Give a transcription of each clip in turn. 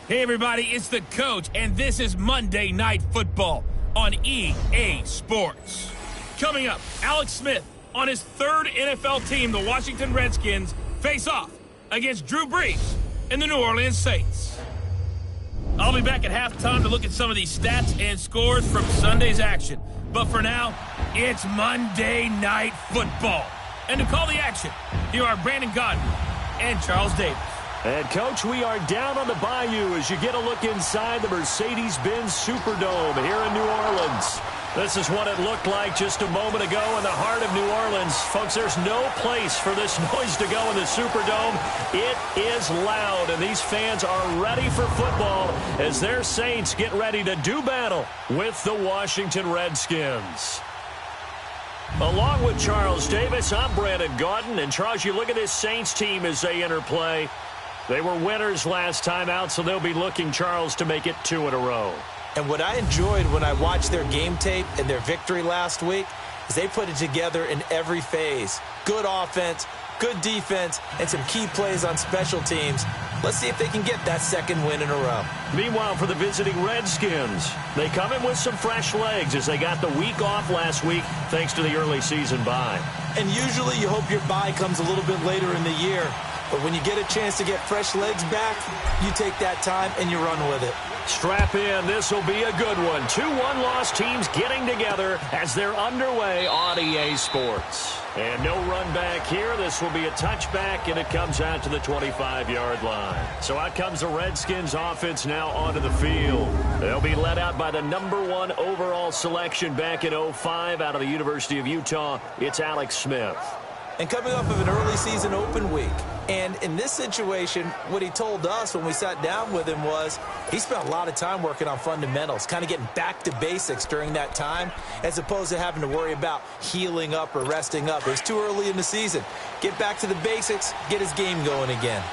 Hey everybody, it's the coach, and this is Monday Night Football on EA Sports. Coming up, Alex Smith on his third NFL team, the Washington Redskins, face off against Drew Brees and the New Orleans Saints. I'll be back at halftime to look at some of these stats and scores from Sunday's action. But for now, it's Monday Night Football. And to call the action, here are Brandon Godden and Charles Davis. And, Coach, we are down on the bayou as you get a look inside the Mercedes-Benz Superdome here in New Orleans. This is what it looked like just a moment ago in the heart of New Orleans. Folks, there's no place for this noise to go in the Superdome. It is loud, and these fans are ready for football as their Saints get ready to do battle with the Washington Redskins. Along with Charles Davis, I'm Brandon Godden. And, Charles, you look at this Saints team as they enter play. They were winners last time out, so they'll be looking, Charles, to make it 2 in a row. And what I enjoyed when I watched their game tape and their victory last week is they put it together in every phase. Good offense, good defense, and some key plays on special teams. Let's see if they can get that second win in a row. Meanwhile, for the visiting Redskins, they come in with some fresh legs as they got the week off last week thanks to the early season bye. And usually you hope your bye comes a little bit later in the year. But when you get a chance to get fresh legs back, you take that time and you run with it. Strap in. This will be a good one. 2 one-loss teams getting together as they're underway on EA Sports. And no run back here. This will be a touchback, and it comes out to the 25-yard line. So out comes the Redskins offense now onto the field. They'll be led out by the #1 overall selection back in 2005 out of the University of Utah. It's Alex Smith. And coming off of an early season open week. And in this situation, what he told us when we sat down with him was he spent a lot of time working on fundamentals, kind of getting back to basics during that time, as opposed to having to worry about healing up or resting up. It was too early in the season. Get back to the basics, get his game going again.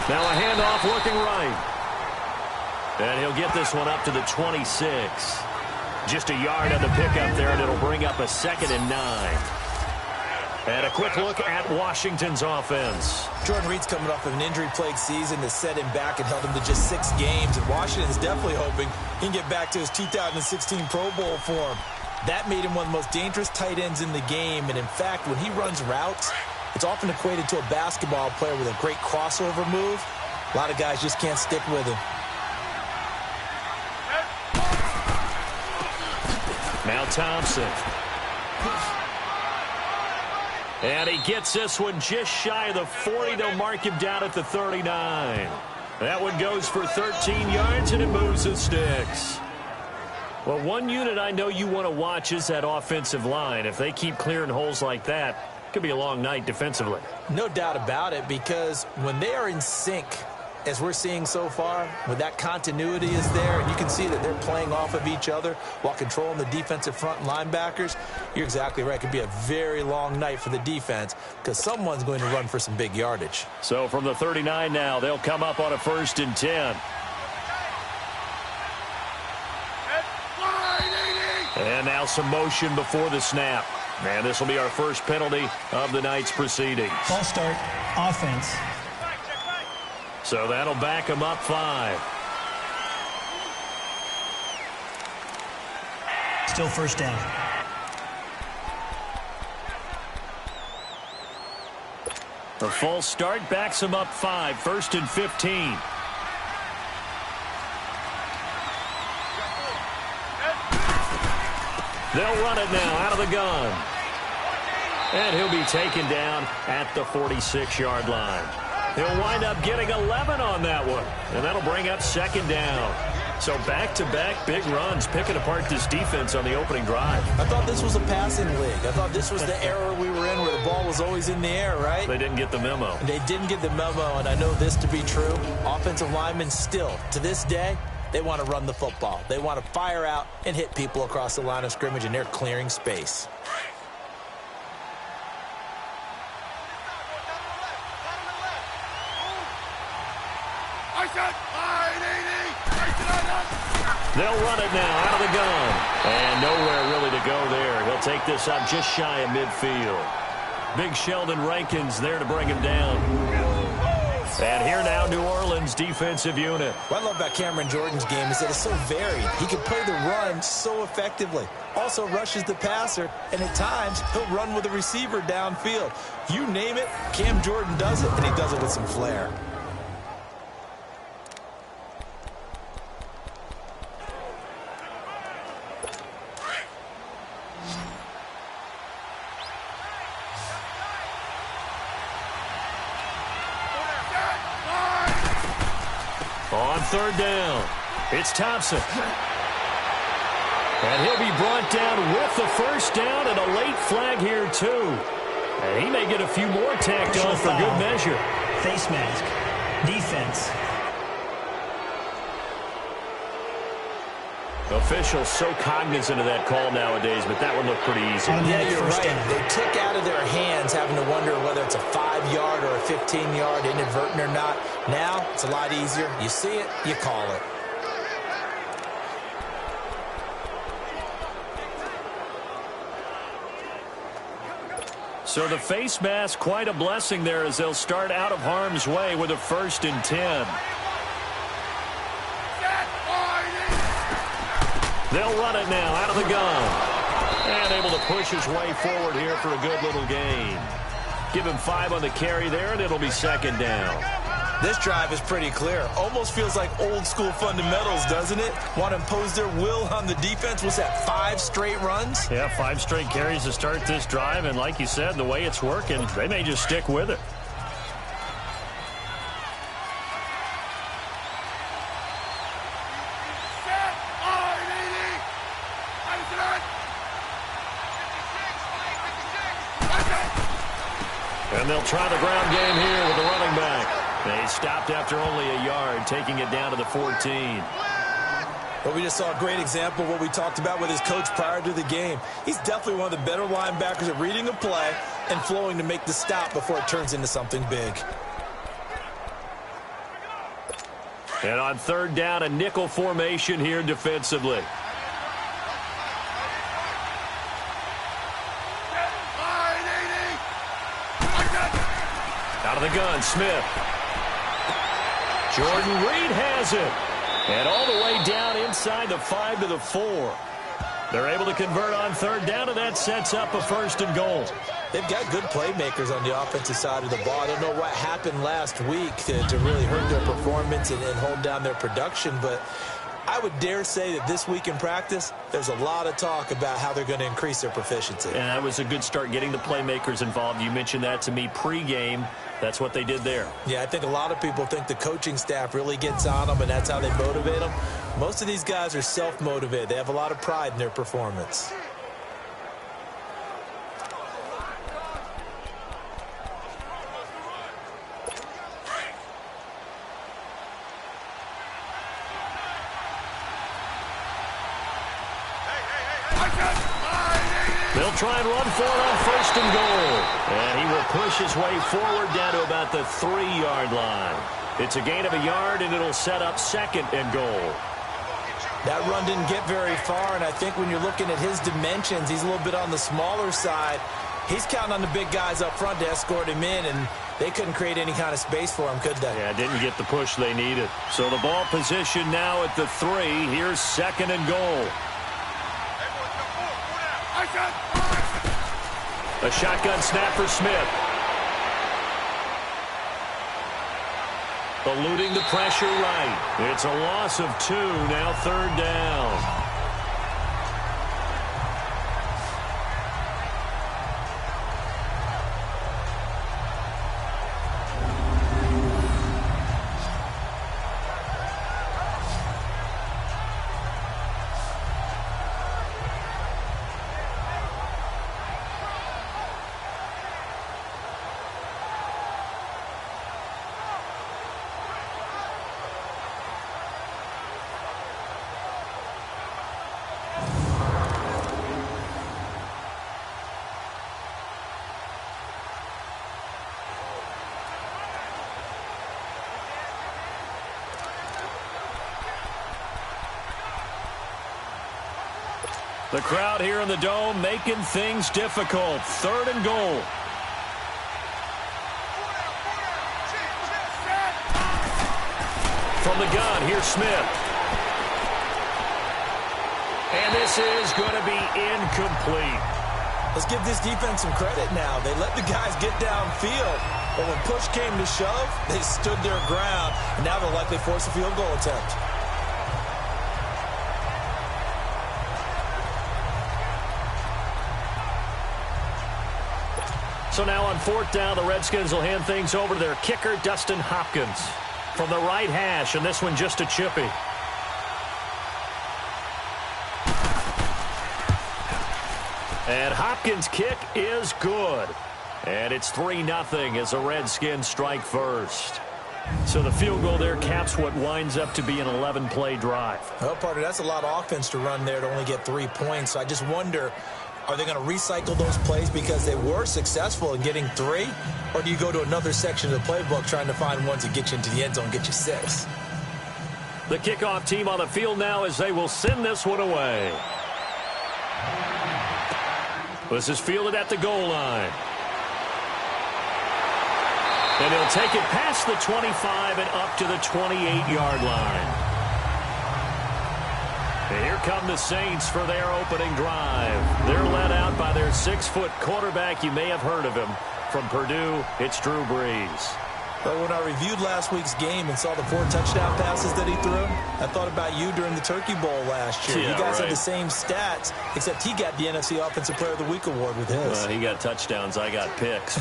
Now a handoff looking right. And he'll get this one up to the 26. Just a yard on the pickup there, and it'll bring up a 2nd and 9. And a quick look at Washington's offense. Jordan Reed's coming off of an injury-plagued season that set him back and held him to just 6 games. And Washington's definitely hoping he can get back to his 2016 Pro Bowl form. That made him one of the most dangerous tight ends in the game. And in fact, when he runs routes, it's often equated to a basketball player with a great crossover move. A lot of guys just can't stick with him. Now Thompson. And he gets this one just shy of the 40. They'll mark him down at the 39. That one goes for 13 yards, and it moves the sticks. Well, one unit I know you want to watch is that offensive line. If they keep clearing holes like that, it could be a long night defensively. No doubt about it, because when they are in sync, as we're seeing so far, when that continuity is there, and you can see that they're playing off of each other while controlling the defensive front and linebackers, you're exactly right. It could be a very long night for the defense because someone's going to run for some big yardage. So from the 39 now, they'll come up on a 1st and 10. And now some motion before the snap. And this will be our first penalty of the night's proceedings. Ball start, offense. So that'll back them up 5. Still first down. A false start backs them up 5. 1st and 15. They'll run it now out of the gun. And he'll be taken down at the 46-yard line. He'll wind up getting 11 on that one. And that'll bring up 2nd down. So back-to-back big runs, picking apart this defense on the opening drive. I thought this was a passing league. I thought this was the era we were in where the ball was always in the air, right? They didn't get the memo. They didn't get the memo, and I know this to be true. Offensive linemen still, to this day, they want to run the football. They want to fire out and hit people across the line of scrimmage, and they're clearing space. They'll run it now out of the gun. And nowhere really to go there. He'll take this up just shy of midfield. Big Sheldon Rankins there to bring him down. And here now, New Orleans defensive unit. What I love about Cameron Jordan's game is that it's so varied. He can play the run so effectively. Also rushes the passer, and at times, he'll run with the receiver downfield. You name it, Cam Jordan does it, and he does it with some flair. On third down, it's Thompson. And he'll be brought down with the first down and a late flag here, too. And he may get a few more tacked on for good measure. Face mask. Defense. Officials so cognizant of that call nowadays, but that one looked pretty easy. Yeah, you're right. They took out of their hands having to wonder whether it's a 5-yard or a 15-yard, inadvertent or not. Now, it's a lot easier. You see it, you call it. So the face mask, quite a blessing there as they'll start out of harm's way with a 1st and 10. They'll run it now out of the gun. And able to push his way forward here for a good little gain. Give him 5 on the carry there, and it'll be 2nd down. This drive is pretty clear. Almost feels like old school fundamentals, doesn't it? Want to impose their will on the defense. Was that 5 straight runs? Yeah, 5 straight carries to start this drive. And like you said, the way it's working, they may just stick with it. And they'll try the ground game here with the running back. They stopped after only a yard, taking it down to the 14. Well, we just saw a great example of what we talked about with his coach prior to the game. He's definitely one of the better linebackers at reading a play and flowing to make the stop before it turns into something big. And on third down, a nickel formation here defensively. Out of the gun, Smith. Jordan Reed has it. And all the way down inside the 5 to the 4. They're able to convert on third down, and that sets up a 1st and goal. They've got good playmakers on the offensive side of the ball. I don't know what happened last week to really hurt their performance and hold down their production, but I would dare say that this week in practice, there's a lot of talk about how they're going to increase their proficiency. And that was a good start getting the playmakers involved. You mentioned that to me pregame. That's what they did there. Yeah, I think a lot of people think the coaching staff really gets on them, and that's how they motivate them. Most of these guys are self-motivated. They have a lot of pride in their performance. They'll try and run for it on 1st and goal. And he will push his way forward down to about the 3-yard line. It's a gain of a yard, and it'll set up 2nd and goal. That run didn't get very far, and I think when you're looking at his dimensions, he's a little bit on the smaller side. He's counting on the big guys up front to escort him in, and they couldn't create any kind of space for him, could they? Yeah, didn't get the push they needed. So the ball position now at the 3. Here's 2nd and goal. A shotgun snap for Smith. Eluding the pressure right. It's a loss of 2, now 3rd down. The crowd here in the Dome making things difficult. 3rd and goal. From the gun, here's Smith. And this is going to be incomplete. Let's give this defense some credit now. They let the guys get downfield, but when push came to shove, they stood their ground, and now they'll likely force a field goal attempt. So now on 4th down, the Redskins will hand things over to their kicker, Dustin Hopkins. From the right hash, and this one just a chippy. And Hopkins' kick is good. And it's 3-0 as the Redskins strike first. So the field goal there caps what winds up to be an 11-play drive. Well, partner, that's a lot of offense to run there to only get 3 points. So I just wonder, are they going to recycle those plays because they were successful in getting 3? Or do you go to another section of the playbook trying to find ones that get you into the end zone and get you 6? The kickoff team on the field now as they will send this one away. This is fielded at the goal line. And he'll take it past the 25 and up to the 28-yard line. And here come the Saints for their opening drive. They're led out by their 6-foot quarterback. You may have heard of him. From Purdue, it's Drew Brees. But when I reviewed last week's game and saw the 4 touchdown passes that he threw, I thought about you during the Turkey Bowl last year. Yeah, you guys right. had the same stats, except he got the NFC Offensive Player of the Week award with his. He got touchdowns. I got picks.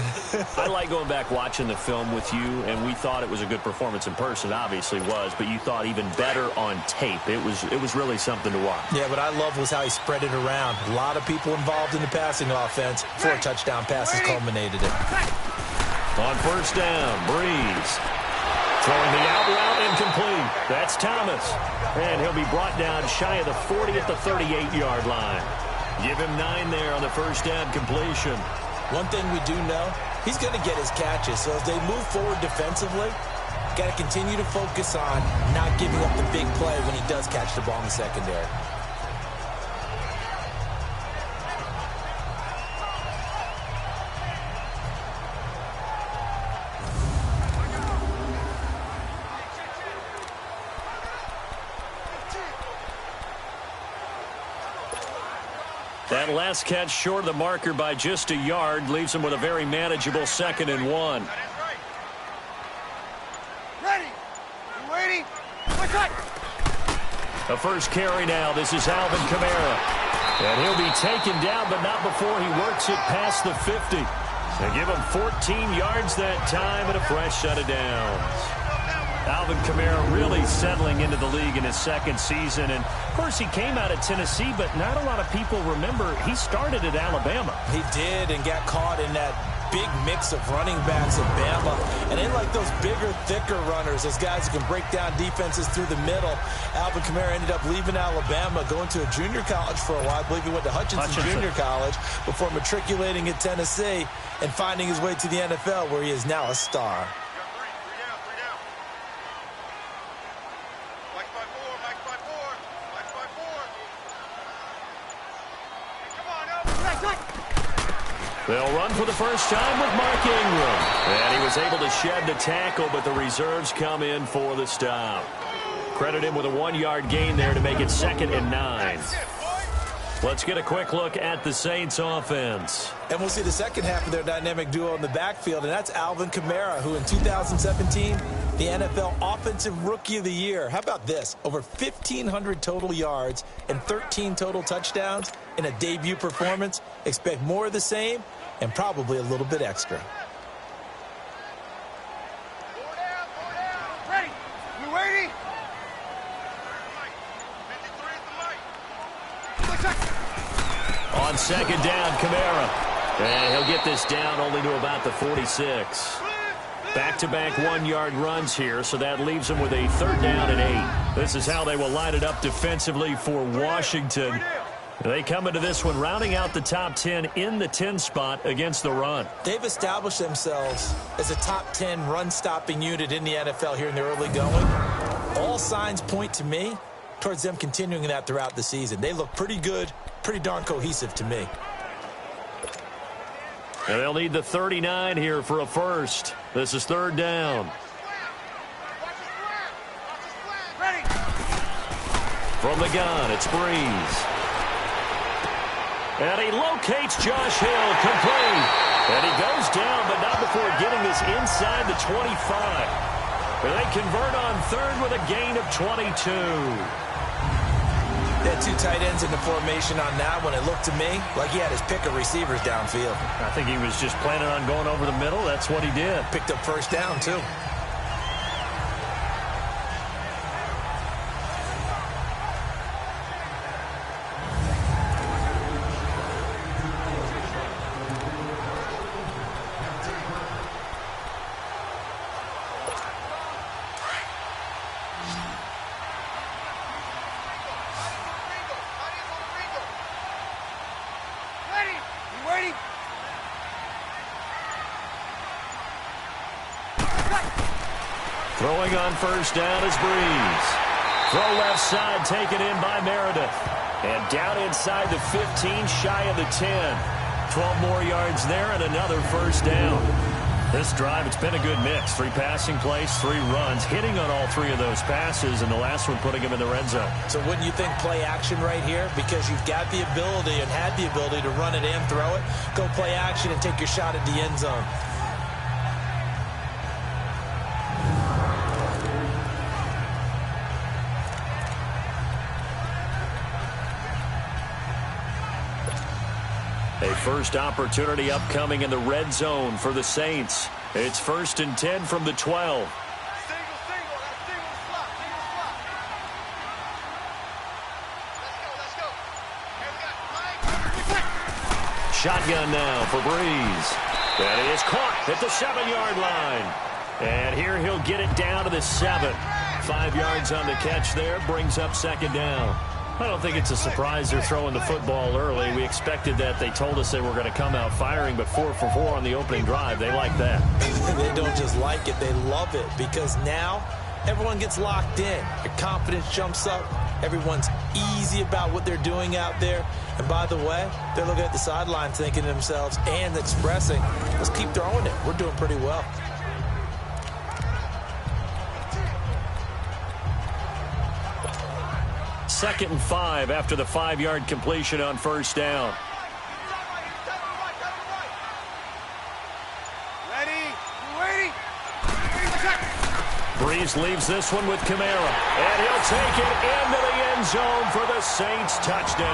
I like going back watching the film with you, and we thought it was a good performance in person. It obviously was, but you thought even better on tape. It was really something to watch. Yeah, what I loved was how he spread it around. A lot of people involved in the passing offense. 4 touchdown passes culminated it. On 1st down, Brees throwing the out route incomplete. That's Thomas. And he'll be brought down shy of the 40 at the 38-yard line. Give him 9 there on the 1st down completion. One thing we do know, he's going to get his catches. So as they move forward defensively, got to continue to focus on not giving up the big play when he does catch the ball in the secondary. That last catch short of the marker by just a yard leaves him with a very manageable 2nd and 1. Ready? You waiting? The first carry now. This is Alvin Kamara. And he'll be taken down, but not before he works it past the 50. They give him 14 yards that time and a fresh set of downs. Alvin Kamara really settling into the league in his 2nd season. And, of course, he came out of Tennessee, but not a lot of people remember he started at Alabama. He did and got caught in that big mix of running backs at Bama. And they like those bigger, thicker runners, those guys who can break down defenses through the middle. Alvin Kamara ended up leaving Alabama, going to a junior college for a while. I believe he went to Hutchinson Junior College before matriculating at Tennessee and finding his way to the NFL, where he is now a star. They'll run for the first time with Mark Ingram. And he was able to shed the tackle, but the reserves come in for the stop. Credit him with a 1-yard gain there to make it 2nd and 9. Let's get a quick look at the Saints offense. And we'll see the second half of their dynamic duo in the backfield, and that's Alvin Kamara, who in 2017, the NFL Offensive Rookie of the Year. How about this? Over 1,500 total yards and 13 total touchdowns in a debut performance. Expect more of the same and probably a little bit extra. Ready? You waiting? On 2nd down, Kamara. And he'll get this down only to about the 46. Back-to-back 1-yard runs here, so that leaves them with a 3rd down and 8. This is how they will line it up defensively for Washington. They come into this one rounding out the top 10 in the 10 spot against the run. They've established themselves as a top 10 run-stopping unit in the NFL here in the early going. All signs point to me towards them continuing that throughout the season. They look pretty good, pretty darn cohesive to me. And they'll need the 39 here for a first. This is third down. From the gun, it's Brees. And he locates Josh Hill, complete. And he goes down, but not before getting this inside the 25. And they convert on third with a gain of 22. They had two tight ends in the formation on that one. It looked to me like he had his pick of receivers downfield. I think he was just planning on going over the middle. That's what he did. Picked up first down, too. Throwing on first down is Brees. Throw left side taken in by Meredith. And down inside the 15, shy of the 10. 12 more yards there and another first down. This drive, it's been a good mix. 3 passing plays, 3 runs, hitting on all 3 of those passes, and the last one putting him in the red zone. So wouldn't you think play action right here? Because you've got the ability and had the ability to run it and throw it. Go play action and take your shot at the end zone. A first opportunity upcoming in the red zone for the Saints. It's 1st and 10 from the 12. Shotgun now for Brees. And he is caught at the 7-yard line. And here he'll get it down to the 7. 5 yards on the catch there, brings up second down. I don't think it's a surprise they're throwing the football early. We expected that. They told us they were going to come out firing, but 4 for 4 on the opening drive. They like that. They don't just like it, they love it, because now everyone gets locked in. Their confidence jumps up. Everyone's easy about what they're doing out there. And by the way, they're looking at the sideline thinking to themselves and expressing, let's keep throwing it. We're doing pretty well. Second and 5 after the 5-yard completion on first down. Brees leaves this one with Kamara. And he'll take it into the end zone for the Saints touchdown.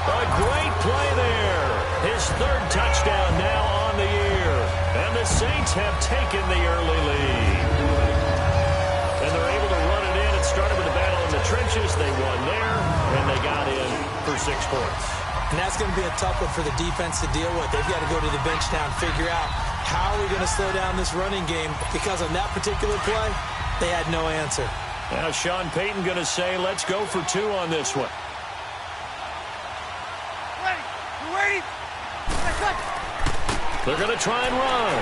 A great play there. His 3rd touchdown now on the year. And the Saints have taken the early lead. And they're able to run it in. It started with a battle in the trenches. They won there, and they got in for 6 points. And that's going to be a tough one for the defense to deal with. They've got to go to the bench now and figure out how are we going to slow down this running game, because on that particular play, they had no answer. Now Sean Payton going to say, let's go for 2 on this one. They're going to try and run.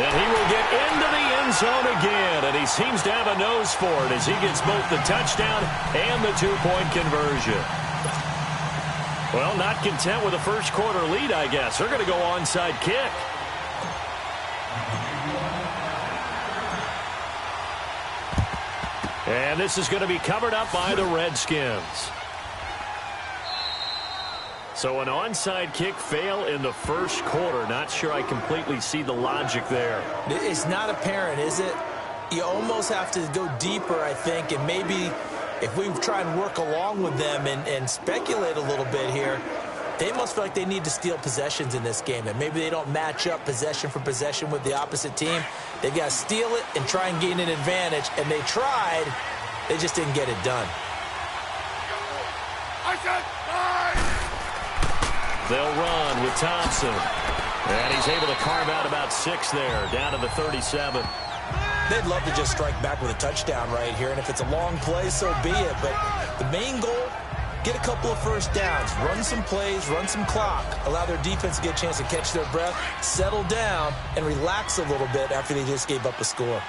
And he will get into the end zone again, and he seems to have a nose for it as he gets both the touchdown and the 2-point conversion. Well, not content with a first quarter lead, I guess. They're going to go onside kick. And this is going to be covered up by the Redskins. So an onside kick fail in the first quarter. Not sure I completely see the logic there. It's not apparent, is it? You almost have to go deeper, I think, and maybe if we try and work along with them and speculate a little bit here, they must feel like they need to steal possessions in this game, and maybe they don't match up possession for possession with the opposite team. They've got to steal it and try and gain an advantage, and they tried. They just didn't get it done. They'll run with Thompson. And he's able to carve out about 6 there, down to the 37. They'd love to just strike back with a touchdown right here, and if it's a long play, so be it. But the main goal, get a couple of first downs, run some plays, run some clock, allow their defense to get a chance to catch their breath, settle down, and relax a little bit after they just gave up a score.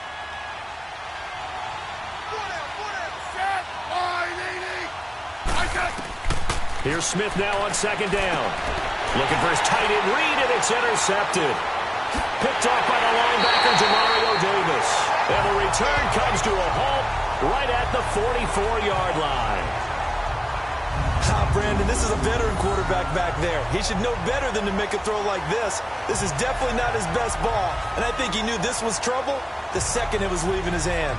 Here's Smith now on second down. Looking for his tight end read, and it's intercepted. Picked off by the linebacker, Demario Davis. And the return comes to a halt right at the 44-yard line. Brandon, this is a veteran quarterback back there. He should know better than to make a throw like this. This is definitely not his best ball, and I think he knew this was trouble the second it was leaving his hand.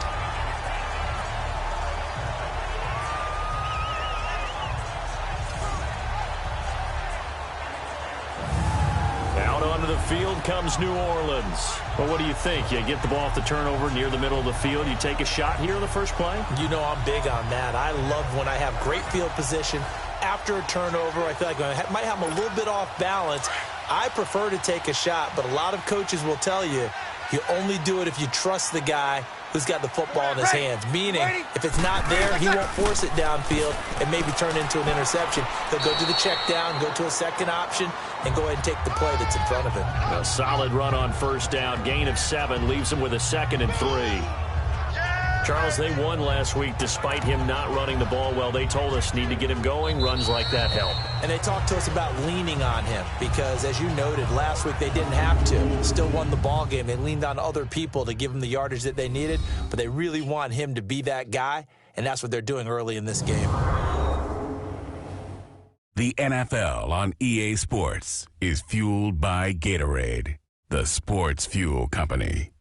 Out onto the field comes New Orleans. Well, what do you think? You get the ball off the turnover near the middle of the field. You take a shot here in the first play? You know I'm big on that. I love when I have great field position after a turnover. I feel like I might have them a little bit off balance. I prefer to take a shot, but a lot of coaches will tell you you only do it if you trust the guy who's got the football in his hands. Meaning, if it's not there, he won't force it downfield and maybe turn into an interception. He'll go to the check down, go to a second option, and go ahead and take the play that's in front of him. A solid run on first down. Gain of 7 leaves him with a 2nd and 3. Charles, they won last week despite him not running the ball well. They told us need to get him going. Runs like that help. And they talked to us about leaning on him because, as you noted, last week they didn't have to. Still won the ball game. They leaned on other people to give him the yardage that they needed, but they really want him to be that guy, and that's what they're doing early in this game. The NFL on EA Sports is fueled by Gatorade, the sports fuel company.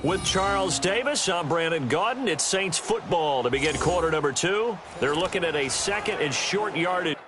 With Charles Davis, I'm Brandon Gaudin. It's Saints football to begin quarter number 2. They're looking at a 2nd and short yardage.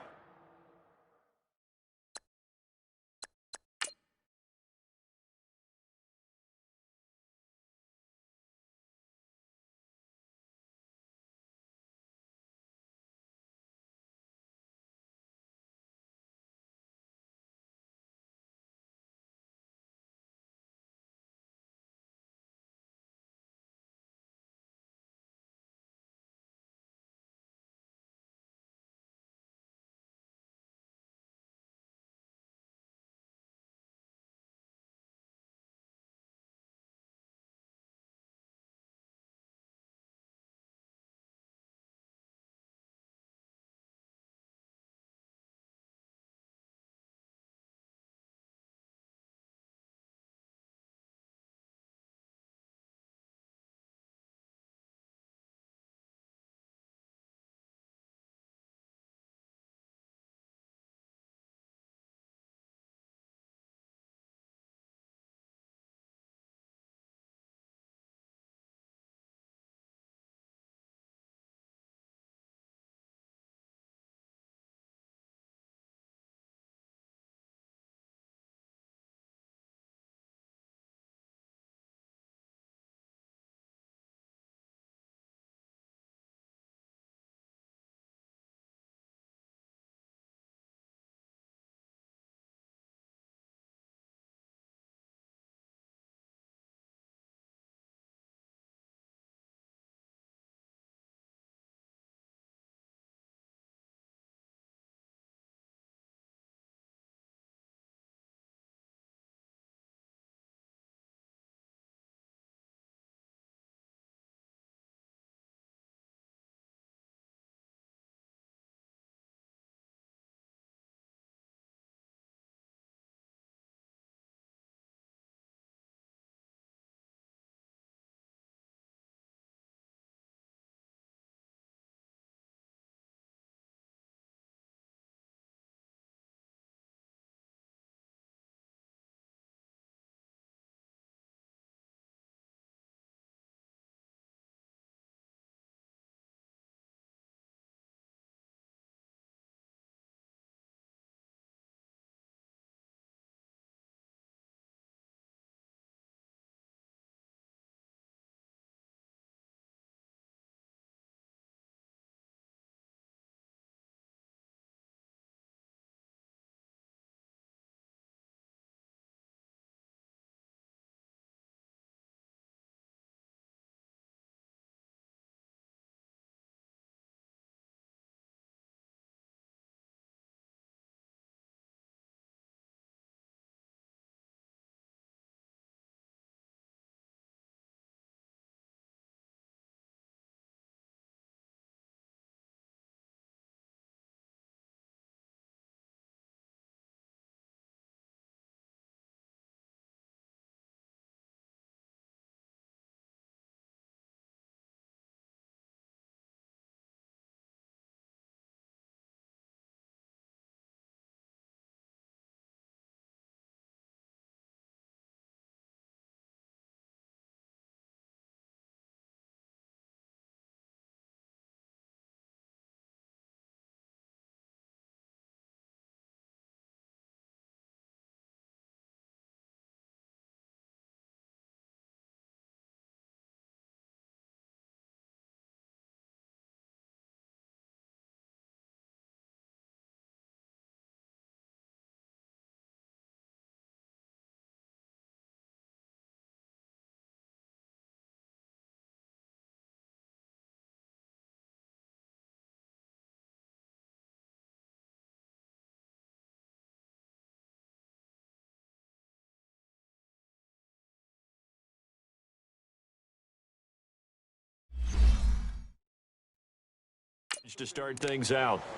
To start things out. From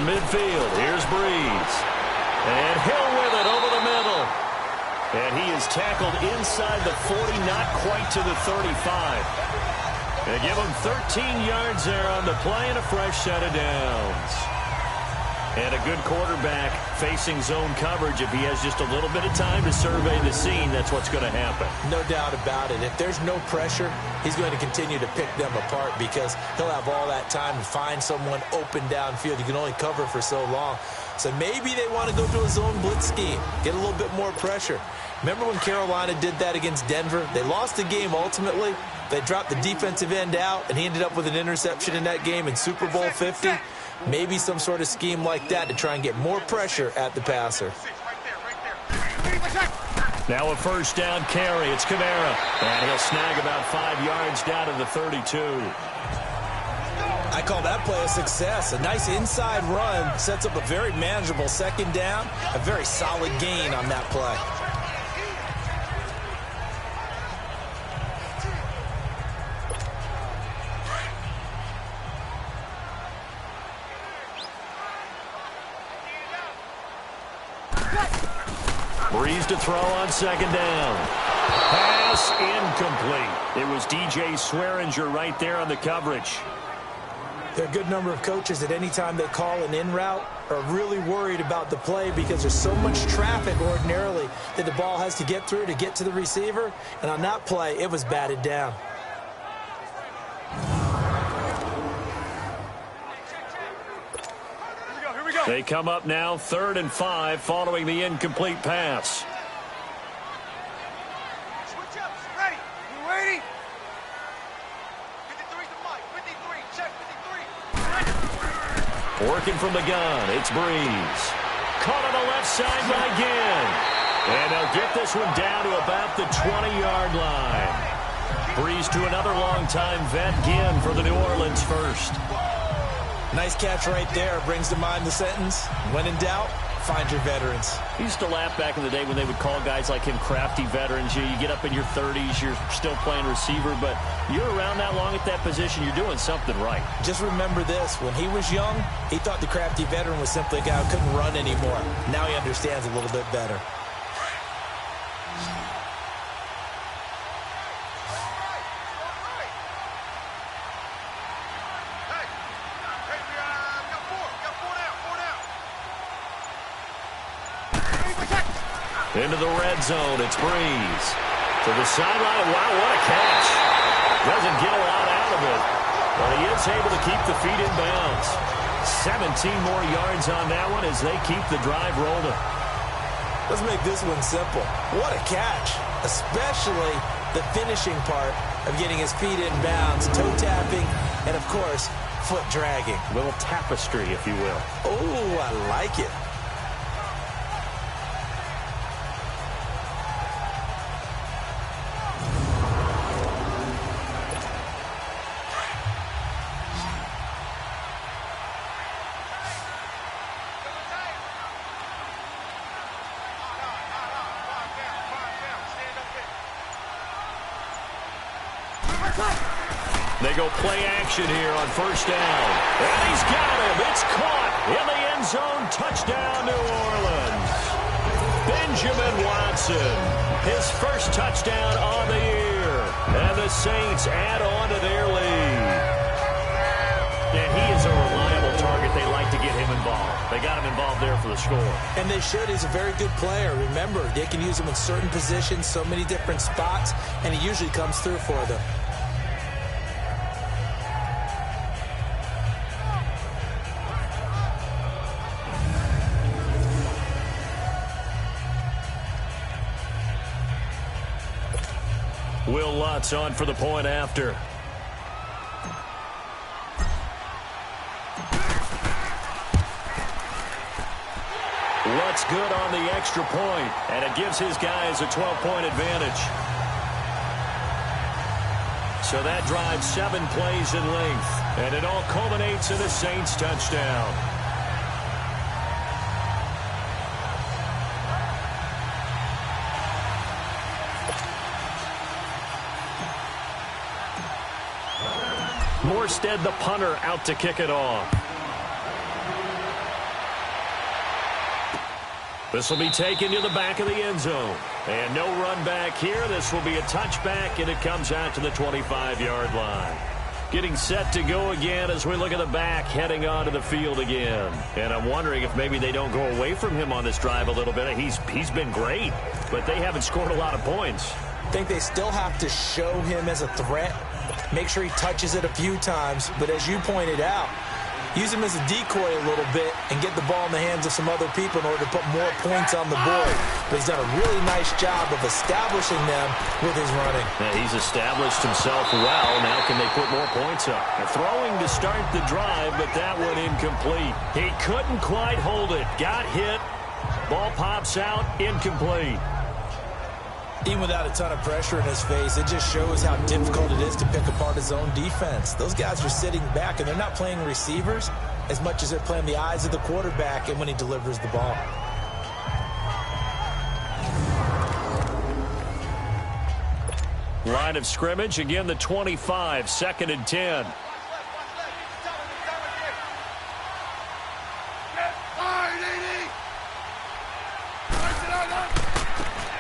midfield, here's Brees. And Hill with it over the middle. And he is tackled inside the 40, not quite to the 35. They give him 13 yards there on the play and a fresh set of downs. And a good quarterback facing zone coverage. If he has just a little bit of time to survey the scene, that's what's going to happen. No doubt about it. If there's no pressure, he's going to continue to pick them apart because he'll have all that time to find someone open downfield. You can only cover for so long. So maybe they want to go to a zone blitz scheme, get a little bit more pressure. Remember when Carolina did that against Denver? They lost the game ultimately. They dropped the defensive end out, and he ended up with an interception in that game in Super Bowl 50. Maybe some sort of scheme like that to try and get more pressure at the passer. Now a first down carry. It's Kamara. And he'll snag about 5 yards down to the 32. I call that play a success. A nice inside run sets up a very manageable second down. A very solid gain on that play. Brees to throw on second down. Pass incomplete. It was DJ Swearinger right there on the coverage. There are a good number of coaches that any time they call an in route are really worried about the play because there's so much traffic ordinarily that the ball has to get through to get to the receiver. And on that play, it was batted down. They come up now 3rd and 5 following the incomplete pass. Switch up. Ready. You ready? 53's the mic. 53. Check 53. Working from the gun, it's Brees. Caught on the left side by Ginn. And they'll get this one down to about the 20-yard line. Brees to another long-time vet, Ginn, for the New Orleans first. Nice catch right there. Brings to mind the sentence, when in doubt, find your veterans. I used to laugh back in the day when they would call guys like him crafty veterans. You get up in your 30s, you're still playing receiver, but you're around that long at that position, you're doing something right. Just remember this. When he was young, he thought the crafty veteran was simply a guy who couldn't run anymore. Now he understands a little bit better. Into the red zone, it's Brees. To the sideline, wow, what a catch. Doesn't get a lot out of it, but he is able to keep the feet in bounds. 17 more yards on that one as they keep the drive rolling. Let's make this one simple. What a catch, especially the finishing part of getting his feet in bounds, toe tapping, and of course, foot dragging. A little tapestry, if you will. Oh, I like it. They go play action here on first down. And he's got him. It's caught in the end zone. Touchdown, New Orleans. Benjamin Watson, his first touchdown on the year. And the Saints add on to their lead. And he is a reliable target. They like to get him involved. They got him involved there for the score. And they should. He's a very good player. Remember, they can use him in certain positions, so many different spots, and he usually comes through for them. Will Lutz on for the point after. Lutz good on the extra point, and it gives his guys a 12-point advantage. So that drives 7 plays in length, and it all culminates in a Saints touchdown. Morstead, the punter, out to kick it off. This will be taken to the back of the end zone. And no run back here. This will be a touchback, and it comes out to the 25-yard line. Getting set to go again as we look at the back, heading onto the field again. And I'm wondering if maybe they don't go away from him on this drive a little bit. He's been great, but they haven't scored a lot of points. I think they still have to show him as a threat. Make sure he touches it a few times. But as you pointed out, use him as a decoy a little bit and get the ball in the hands of some other people in order to put more points on the board. But he's done a really nice job of establishing them with his running. Yeah, he's established himself well. Now can they put more points up? They're throwing to start the drive, but that one incomplete. He couldn't quite hold it. Got hit. Ball pops out. Incomplete. Even without a ton of pressure in his face, it just shows how difficult it is to pick apart his own defense. Those guys are sitting back, and they're not playing receivers as much as they're playing the eyes of the quarterback and when he delivers the ball. Line of scrimmage, again the 25, 2nd and 10.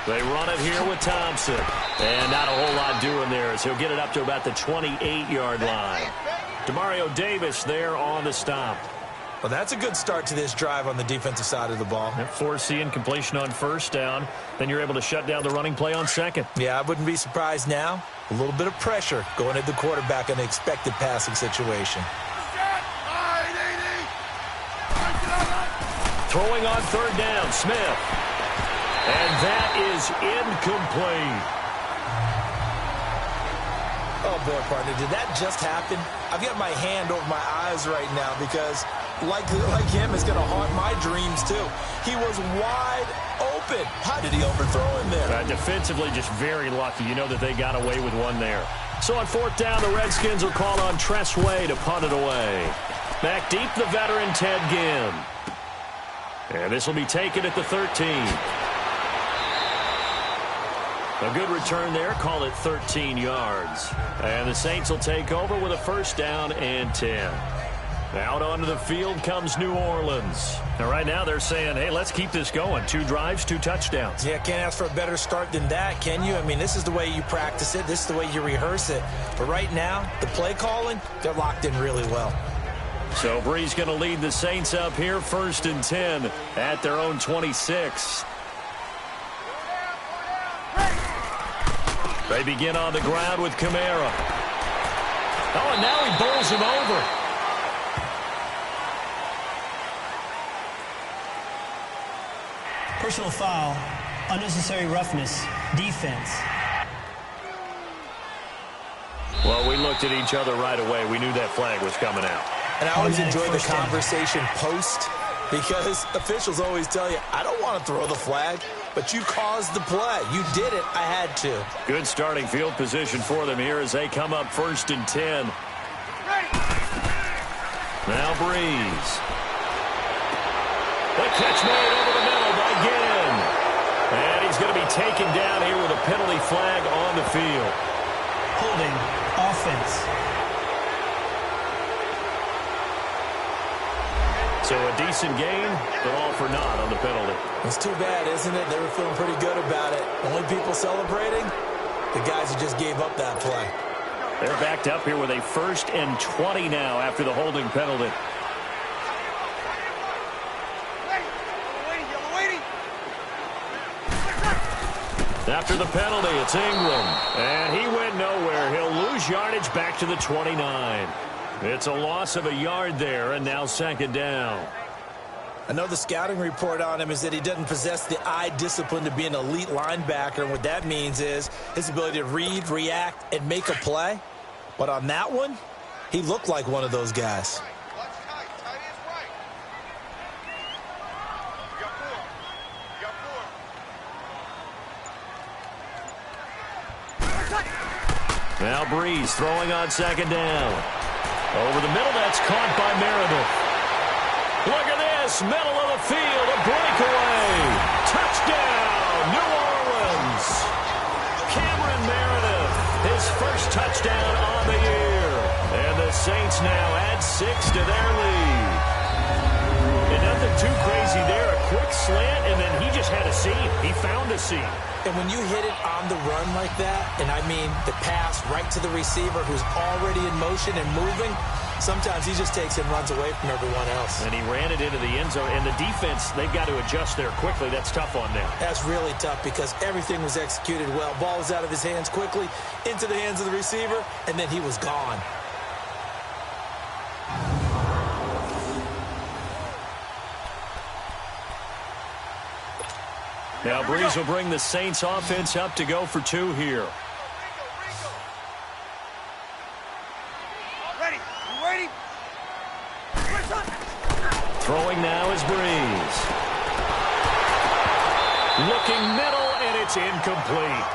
They run it here with Thompson. And not a whole lot doing there as he'll get it up to about the 28-yard line. Demario Davis there on the stop. Well, that's a good start to this drive on the defensive side of the ball. Force the incompletion on first down. Then you're able to shut down the running play on second. Yeah, I wouldn't be surprised now. A little bit of pressure going at the quarterback in an expected passing situation. Throwing on third down, Smith. And that is incomplete. Oh, boy, partner, did that just happen? I've got my hand over my eyes right now because, like him, it's going to haunt my dreams, too. He was wide open. How did he overthrow him there? Defensively, just very lucky. You know that they got away with one there. So on fourth down, the Redskins will call on Tress Way to punt it away. Back deep, the veteran Ted Ginn. And this will be taken at the 13. A good return there. Call it 13 yards. And the Saints will take over with a first down and 10. Out onto the field comes New Orleans. Now, right now they're saying, hey, let's keep this going. 2 drives, 2 touchdowns. Yeah, can't ask for a better start than that, can you? I mean, this is the way you practice it. This is the way you rehearse it. But right now, the play calling, they're locked in really well. So Brees going to lead the Saints up here, 1st and 10 at their own 26. They begin on the ground with Kamara. Oh, and now he bowls him over. Personal foul, unnecessary roughness, defense. Well, we looked at each other right away. We knew that flag was coming out. And I always enjoy the First down. conversation post because officials always tell you, I don't want to throw the flag, but you caused the play. You did it. I had to. Good starting field position for them here as they come up 1st and 10. Now Brees. The catch made over the middle by Ginn. And he's going to be taken down here with a penalty flag on the field. Holding, offense. So a decent game, but all for naught on the penalty. It's too bad, isn't it? They were feeling pretty good about it. Only people celebrating, the guys who just gave up that play. They're backed up here with a 1st and 20 now after the holding penalty. After the penalty, it's Ingram. And he went nowhere. He'll lose yardage back to the 29. It's a loss of a yard there, and now 2nd down. I know the scouting report on him is that he doesn't possess the eye discipline to be an elite linebacker, and what that means is his ability to read, react, and make a play. But on that one, he looked like one of those guys. Now Brees throwing on 2nd down. Over the middle, that's caught by Meredith. Look at this, middle of the field, a breakaway. Touchdown, New Orleans. Cameron Meredith, his first touchdown on the year. And the Saints now add 6 to their lead. And nothing too crazy there. A quick slant, and then he just had a seam. He found a seam. And when you hit it on the run like that, and I mean the pass right to the receiver who's already in motion and moving, sometimes he just takes and runs away from everyone else. And he ran it into the end zone. And the defense, they've got to adjust there quickly. That's tough on them. That's really tough because everything was executed well. Ball was out of his hands quickly, into the hands of the receiver, and then he was gone. Now Brees will bring the Saints offense up to go for 2 here. Ready? You waiting? Throwing now is Brees. Looking middle, and it's incomplete.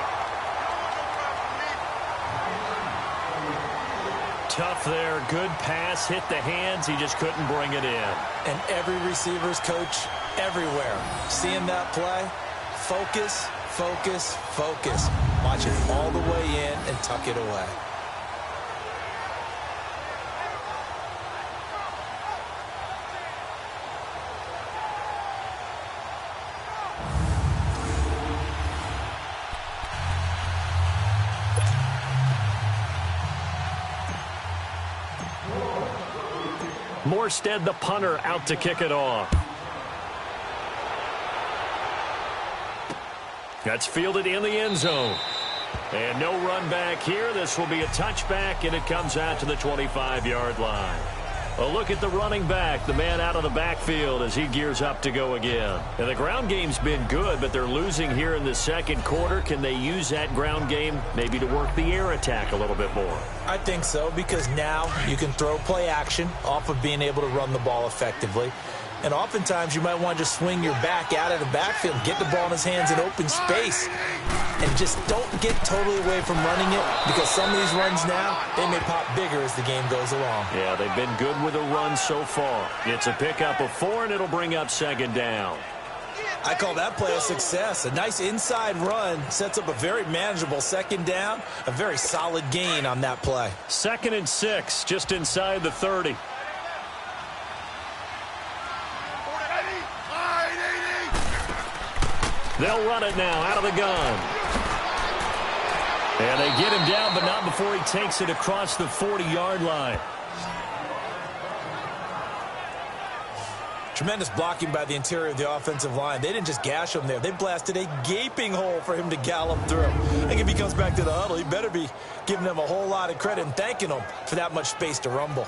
Tough there. Good pass. Hit the hands. He just couldn't bring it in. And every receiver's coach everywhere. Seeing that play, focus, focus, focus. Watch it all the way in and tuck it away. Morstead, the punter, out to kick it off. That's fielded in the end zone. And no run back here. This will be a touchback, and it comes out to the 25-yard line. A look at the running back, the man out of the backfield as he gears up to go again. And the ground game's been good, but they're losing here in the second quarter. Can they use that ground game maybe to work the air attack a little bit more? I think so, because now you can throw play action off of being able to run the ball effectively. And oftentimes you might want to just swing your back out of the backfield, get the ball in his hands in open space, and just don't get totally away from running it, because some of these runs now, they may pop bigger as the game goes along. Yeah, they've been good with a run so far. It's a pickup of 4, and it'll bring up second down. I call that play a success. A nice inside run sets up a very manageable second down, a very solid gain on that play. 2nd and 6, just inside the 30. They'll run it now out of the gun. And they get him down, but not before he takes it across the 40-yard line. Tremendous blocking by the interior of the offensive line. They didn't just gash him there. They blasted a gaping hole for him to gallop through. I think if he comes back to the huddle, he better be giving them a whole lot of credit and thanking them for that much space to rumble.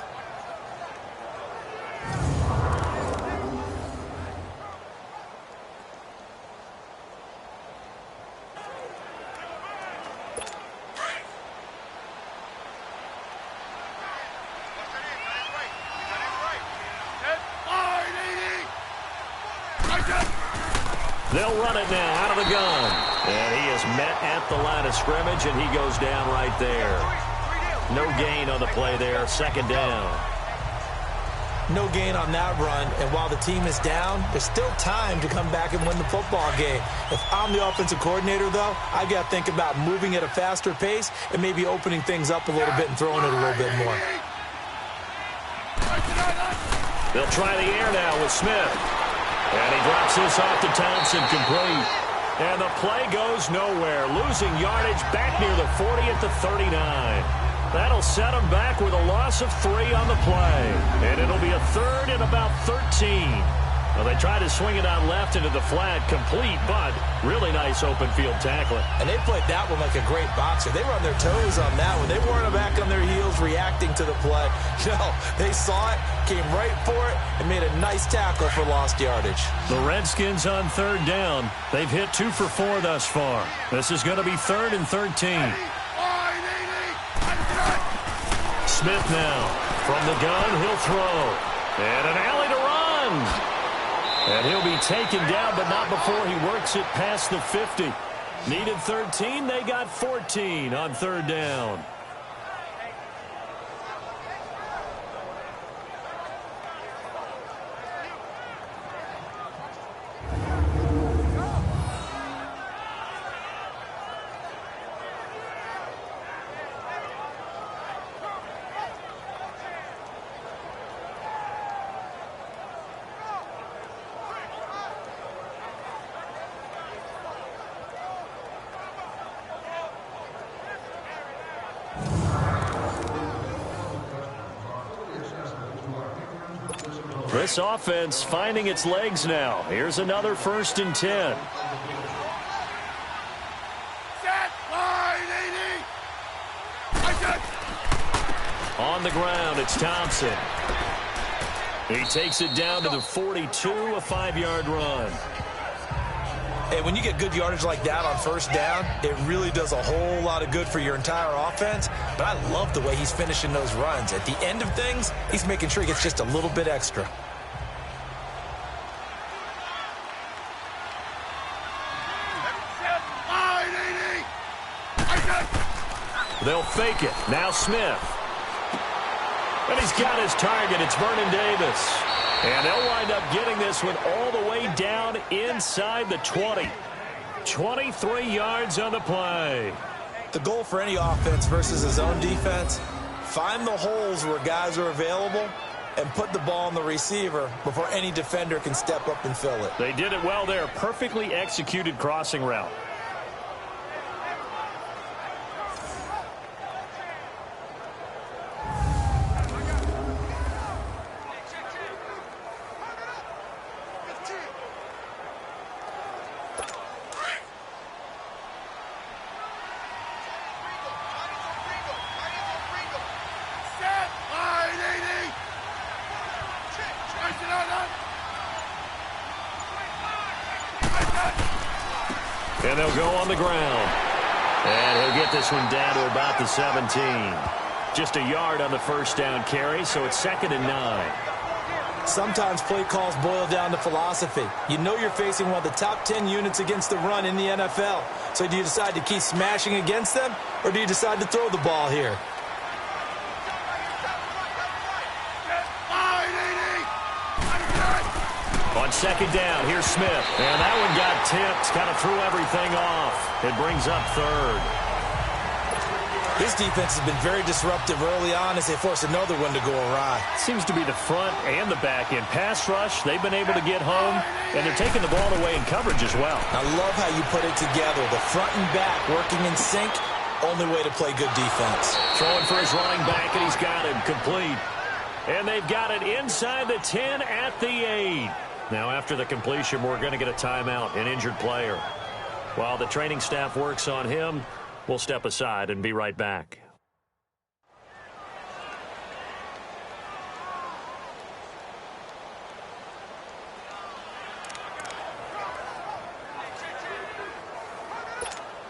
They'll run it now out of the gun. And he is met at the line of scrimmage, and he goes down right there. No gain on the play there. Second down. No gain on that run, and while the team is down, there's still time to come back and win the football game. If I'm the offensive coordinator, though, I've got to think about moving at a faster pace and maybe opening things up a little bit and throwing it a little bit more. They'll try the air now with Smith. And he drops this off to Thompson, complete. And the play goes nowhere. Losing yardage back near the 40 at the 39. That'll set him back with a loss of 3 on the play. And it'll be a 3rd and about 13. Well, they try to swing it out left into the flat, complete, but really nice open field tackling. And they played that one like a great boxer. They were on their toes on that one. They weren't back on their heels reacting to the play. No, they saw it, came right for it, and made a nice tackle for lost yardage. The Redskins on 3rd down. They've hit 2 for 4 thus far. This is going to be 3rd and 13. Smith now. From the gun, he'll throw. And an alley to run. And he'll be taken down, but not before he works it past the 50. Needed 13. They got 14 on 3rd down. This offense finding its legs now. Here's another 1st and 10. On the ground, it's Thompson. He takes it down to the 42, a 5-yard run. Hey, when you get good yardage like that on 1st down, it really does a whole lot of good for your entire offense. But I love the way he's finishing those runs. At the end of things, he's making sure he gets just a little bit extra. They'll fake it. Now Smith. And he's got his target. It's Vernon Davis. And they'll wind up getting this one all the way down inside the 20. 23 yards on the play. The goal for any offense versus his own defense, find the holes where guys are available and put the ball on the receiver before any defender can step up and fill it. They did it well there. Perfectly executed crossing route. And they'll go on the ground. And he'll get this one down to about the 17. Just a yard on the 1st down carry, so it's 2nd and 9. Sometimes play calls boil down to philosophy. You know you're facing one of the top 10 units against the run in the NFL. So do you decide to keep smashing against them, or do you decide to throw the ball here? On 2nd down, here's Smith. And that one got tipped, kind of threw everything off. It brings up 3rd. This defense has been very disruptive early on as they force another one to go awry. Seems to be the front and the back end. Pass rush, they've been able to get home, and they're taking the ball away in coverage as well. I love how you put it together. The front and back working in sync, only way to play good defense. Throwing for his running back, and he's got him complete. And they've got it inside the 10 at the 8. Now, after the completion, we're going to get a timeout, an injured player. While the training staff works on him, we'll step aside and be right back.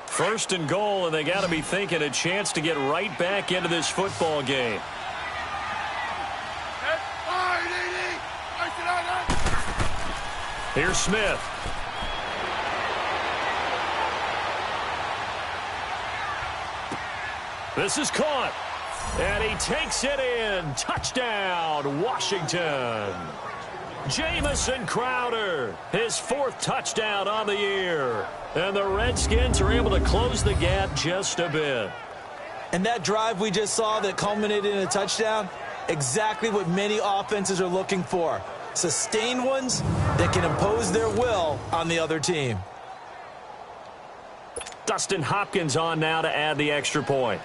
First and goal, and they got to be thinking a chance to get right back into this football game. Here's Smith. This is caught. And he takes it in. Touchdown, Washington. Jamison Crowder, his 4th touchdown on the year. And the Redskins are able to close the gap just a bit. And that drive we just saw that culminated in a touchdown, exactly what many offenses are looking for. Sustained ones that can impose their will on the other team. Dustin Hopkins on now to add the extra point.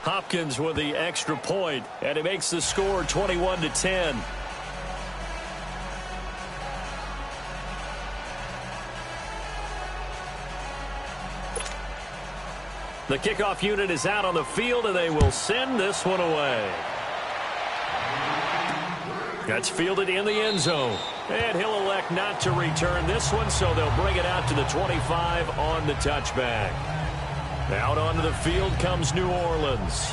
Hopkins with the extra point, and it makes the score 21-10. The kickoff unit is out on the field, and they will send this one away. That's fielded in the end zone. And he'll elect not to return this one, so they'll bring it out to the 25 on the touchback. Out onto the field comes New Orleans.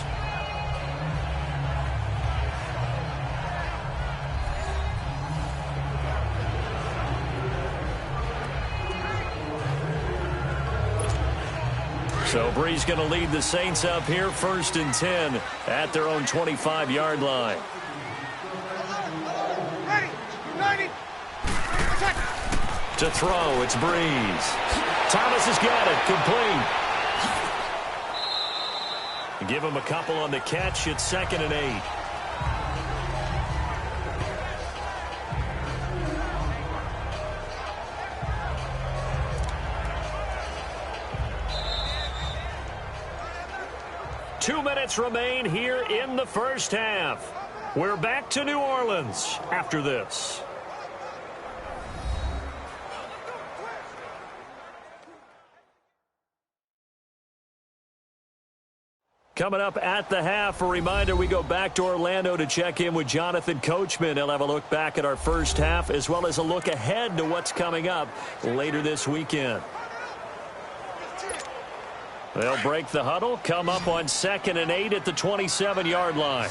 So Brees going to lead the Saints up here, 1st and 10 at their own 25-yard line. Ready, united, attack. To throw, it's Brees. Thomas has got it, complete. Give him a couple on the catch. It's 2nd and 8. 2 minutes remain here in the first half. We're back to New Orleans after this. Coming up at the half, a reminder, we go back to Orlando to check in with Jonathan Coachman. He'll have a look back at our first half as well as a look ahead to what's coming up later this weekend. They'll break the huddle, come up on 2nd and 8 at the 27-yard line.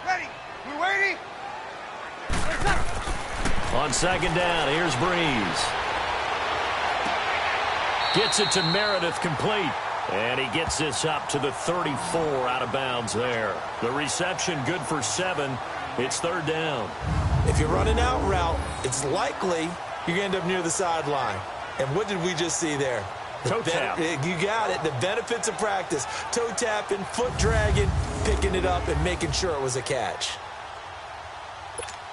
Ready. We're waiting. On 2nd down, here's Brees. Gets it to Meredith, complete. And he gets this up to the 34, out of bounds there. The reception good for 7. It's 3rd down. If you're running out route, it's likely you're going to end up near the sideline. And what did we just see there? Toe tap. You got it. The benefits of practice. Toe tapping, foot dragging, picking it up, and making sure it was a catch.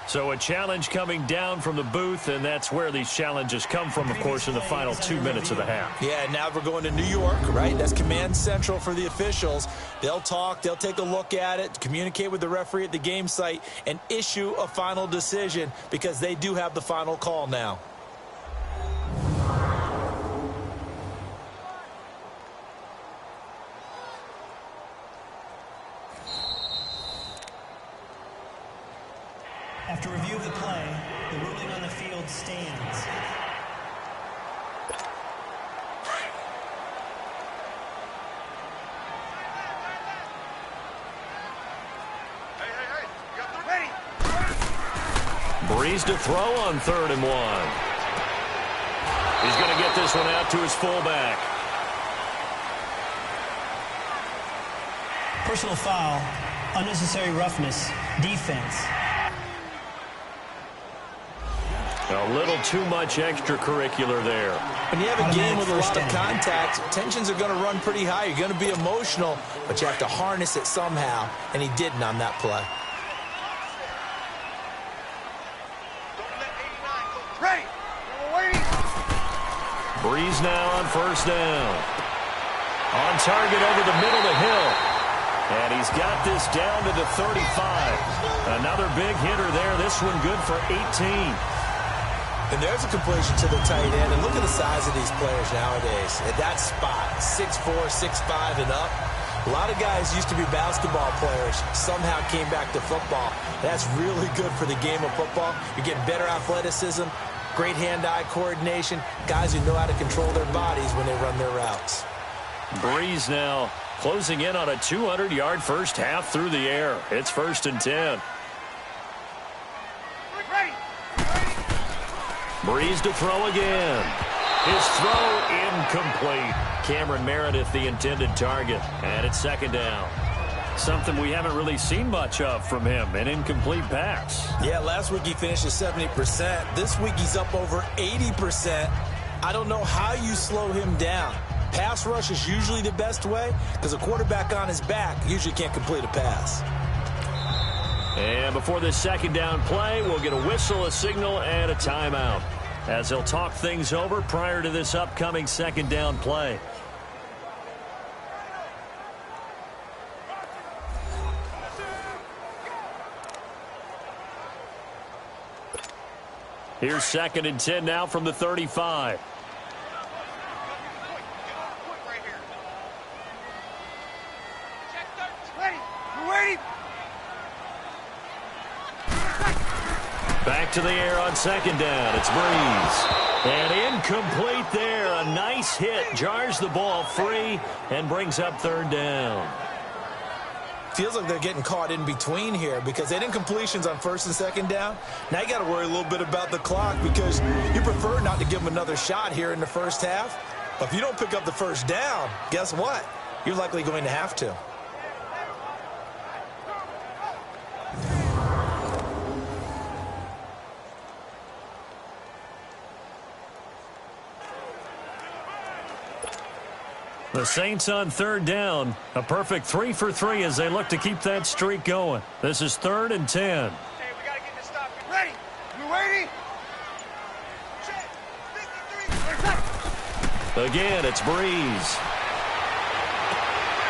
So a challenge coming down from the booth, and that's where these challenges come from, of course, in the final 2 minutes of the half. Yeah, now we're going to New York, right? That's command central for the officials. They'll talk, they'll take a look at it, communicate with the referee at the game site, and issue a final decision because they do have the final call now. After review of the play, the ruling on the field stands. Hey. You got the ready. Brees to throw on 3rd and 1. He's going to get this one out to his fullback. Personal foul, unnecessary roughness, defense. A little too much extracurricular there. When you have a game with a lot of contact, tensions are going to run pretty high. You're going to be emotional, but you have to harness it somehow, and he didn't on that play. Don't let 89 go. Ready. We're waiting. Brees now on 1st down. On target over the middle to Hill. And he's got this down to the 35. Another big hitter there. This one good for 18. And there's a completion to the tight end. And look at the size of these players nowadays. At that spot, 6'4", 6'5", and up. A lot of guys used to be basketball players, somehow came back to football. That's really good for the game of football. You're getting better athleticism, great hand-eye coordination, guys who know how to control their bodies when they run their routes. Brees now closing in on a 200-yard first half through the air. It's 1st and 10. Brees to throw again. His throw incomplete. Cameron Meredith the intended target. And it's 2nd down. Something we haven't really seen much of from him, an incomplete pass. Yeah, last week he finished at 70%. This week he's up over 80%. I don't know how you slow him down. Pass rush is usually the best way because a quarterback on his back usually can't complete a pass. And before this 2nd down play, we'll get a whistle, a signal, and a timeout as they'll talk things over prior to this upcoming 2nd down play. Here's 2nd and 10 now from the 35. Back to the air on 2nd down. It's Brees. And incomplete there. A nice hit. Jars the ball free and brings up 3rd down. Feels like they're getting caught in between here because they didn't completions on 1st and 2nd down. Now you got to worry a little bit about the clock because you prefer not to give them another shot here in the first half. But if you don't pick up the 1st down, guess what? You're likely going to have to. The Saints on 3rd down. A perfect 3 for 3 as they look to keep that streak going. This is 3rd and 10. Okay, we got to get this stop. Get ready. You ready? Check. 53. Again, it's Brees.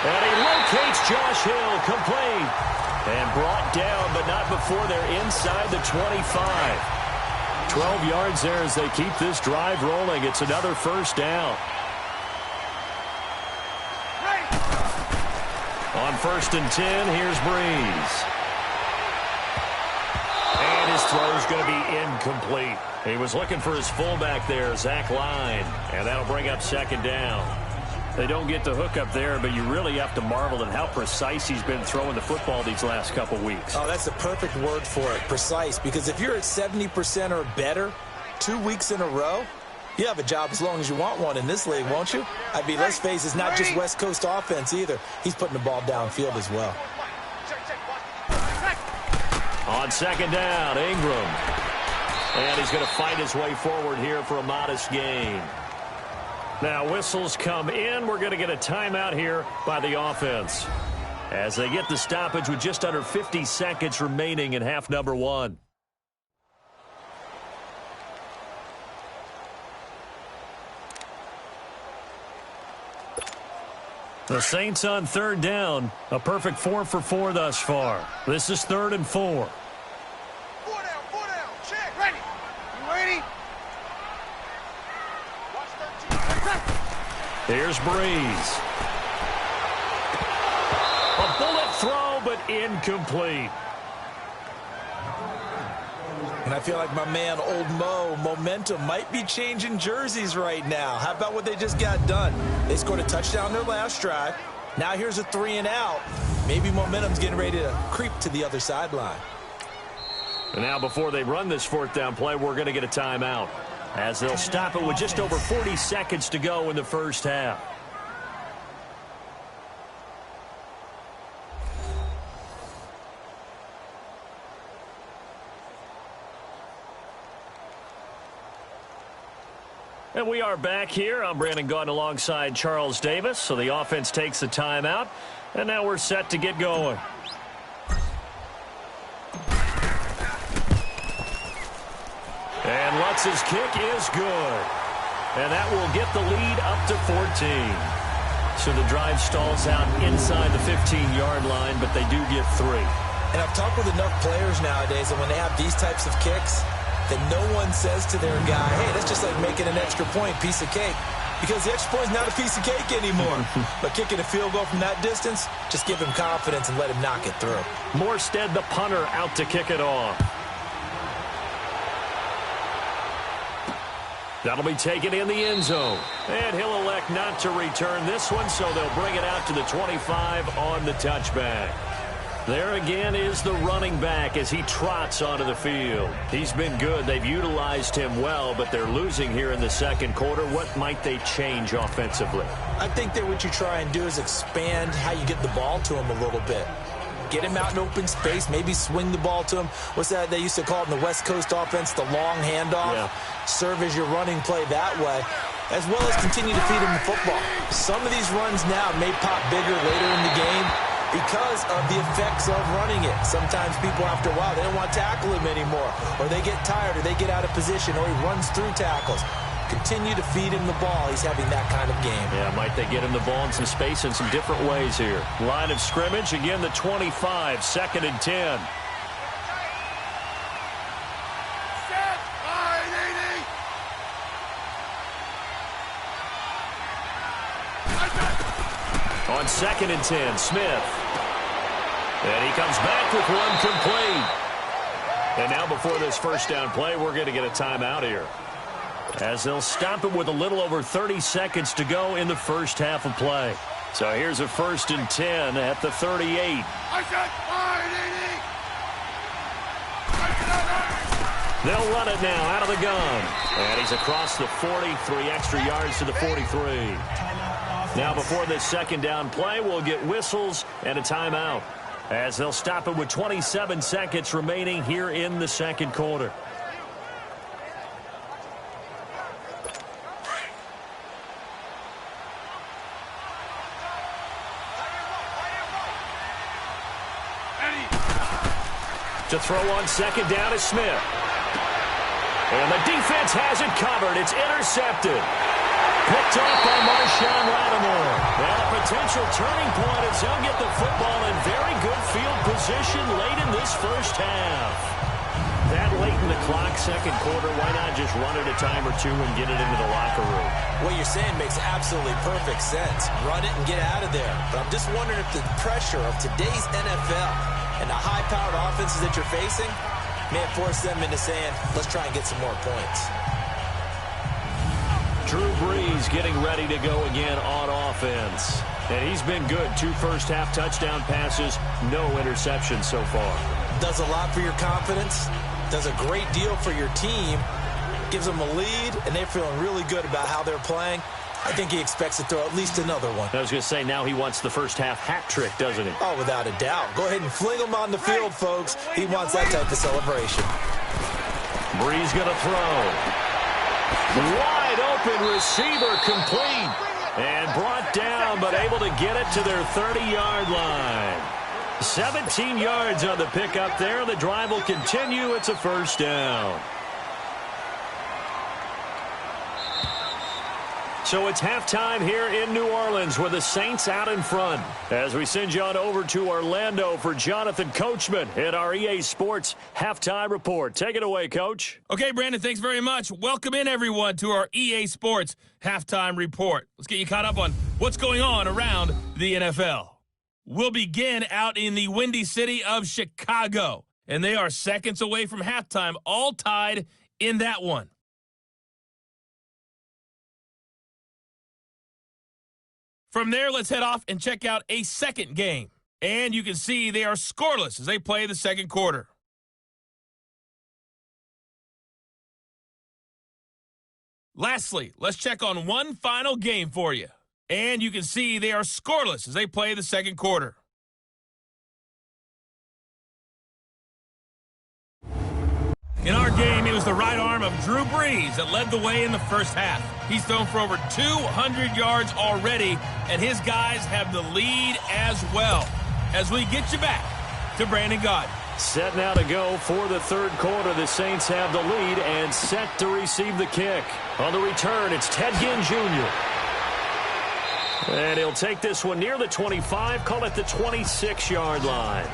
And he locates Josh Hill, complete. And brought down, but not before they're inside the 25. 12 yards there as they keep this drive rolling. It's another first down. On 1st and 10, here's Brees. And his throw's going to be incomplete. He was looking for his fullback there, Zach Line. And that'll bring up 2nd down. They don't get the hook up there, but you really have to marvel at how precise he's been throwing the football these last couple weeks. Oh, that's the perfect word for it, precise. Because if you're at 70% or better 2 weeks in a row, you have a job as long as you want one in this league, won't you? I mean, let's face it, it's not just West Coast offense either. He's putting the ball downfield as well. On 2nd down, Ingram. And he's going to fight his way forward here for a modest gain. Now, whistles come in. We're going to get a timeout here by the offense as they get the stoppage with just under 50 seconds remaining in half number 1. The Saints on 3rd down. A perfect 4 for 4 thus far. This is 3rd and 4. 4 down, check, ready. You ready? Here's Brees. A bullet throw, but incomplete. And I feel like my man, Old Mo, momentum might be changing jerseys right now. How about what they just got done? They scored a touchdown their last drive. Now here's a 3 and out. Maybe momentum's getting ready to creep to the other sideline. And now before they run this 4th down play, we're going to get a timeout, as they'll stop it with just over 40 seconds to go in the first half. And we are back here. I'm Brandon Gaudin alongside Charles Davis. So the offense takes the timeout, and now we're set to get going. And Lutz's kick is good. And that will get the lead up to 14. So the drive stalls out inside the 15-yard line, but they do get 3. And I've talked with enough players nowadays that when they have these types of kicks, that no one says to their guy, hey, that's just like making an extra point, piece of cake. Because the extra point is not a piece of cake anymore. But kicking a field goal from that distance, just give him confidence and let him knock it through. Morstead, the punter, out to kick it off. That'll be taken in the end zone. And he'll elect not to return this one, so they'll bring it out to the 25 on the touchback. There again is the running back as he trots onto the field. He's been good. They've utilized him well, but they're losing here in the second quarter. What might they change offensively? I think that what you try and do is expand how you get the ball to him a little bit. Get him out in open space, maybe swing the ball to him. What's that they used to call it in the West Coast offense, the long handoff? Yeah. Serve as your running play that way, as well as continue to feed him the football. Some of these runs now may pop bigger later in the game because of the effects of running it. Sometimes people, after a while, they don't want to tackle him anymore, or they get tired, or they get out of position, or he runs through tackles. Continue to feed him the ball. He's having that kind of game. Yeah, might they get him the ball in some space in some different ways here. Line of scrimmage, again, the 25, 2nd and 10. On 2nd and 10, Smith. And he comes back with one complete. And now before this first down play, we're going to get a timeout here, as they'll stop it with a little over 30 seconds to go in the first half of play. So here's a 1st and 10 at the 38. They'll run it now out of the gun. And he's across the 40, 3 extra yards to the 43. Now before this second down play, we'll get whistles and a timeout, as they'll stop it with 27 seconds remaining here in the second quarter. To throw on second down is Smith. And the defense has it covered. It's intercepted. picked off by Marshawn Lattimore. And a potential turning point as he'll get the football in very good field position late in this first half. That late in the clock, second quarter, why not just run it a time or two and get it into the locker room? What you're saying makes absolutely perfect sense. Run it and get out of there. But I'm just wondering if the pressure of today's NFL and the high-powered offenses that you're facing may have forced them into saying, let's try and get some more points. Drew Brees getting ready to go again on offense. And he's been good. 2 first-half touchdown passes, no interceptions so far. Does a lot for your confidence. Does a great deal for your team. Gives them a lead, and they're feeling really good about how they're playing. I think he expects to throw at least another one. I was going to say, now he wants the first-half hat trick, doesn't he? Oh, without a doubt. Go ahead and fling him on the field, folks. He wants that type of celebration. Brees going to throw. Wide open receiver complete. And brought down, but able to get it to their 30-yard line. 17 yards on the pickup there. The drive will continue. It's a first down. So it's halftime here in New Orleans with the Saints out in front. As we send you on over to Orlando for Jonathan Coachman at our EA Sports Halftime Report. Take it away, Coach. Okay, Brandon, thanks very much. Welcome in, everyone, to our EA Sports Halftime Report. Let's get you caught up on what's going on around the NFL. We'll begin out in the windy city of Chicago, and they are seconds away from halftime, all tied in that one. From there, let's head off and check out a second game. And you can see they are scoreless as they play the second quarter. Lastly, let's check on one final game for you. And you can see they are scoreless as they play the second quarter. In our game, it was the right arm of Drew Brees that led the way in the first half. He's thrown for over 200 yards already, and his guys have the lead as well. As we get you back to Brandon Gaudin. Set now to go for the third quarter. The Saints have the lead and set to receive the kick. On the return, it's Ted Ginn Jr. And he'll take this one near the 25, call it the 26-yard line.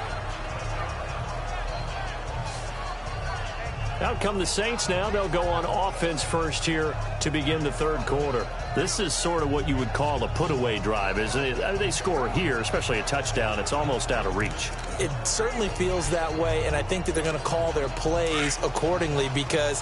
Out come the Saints now. They'll go on offense first here to begin the third quarter. This is sort of what you would call a put-away drive, isn't it? They score here, especially a touchdown. It's almost out of reach. It certainly feels that way, and I think that they're going to call their plays accordingly because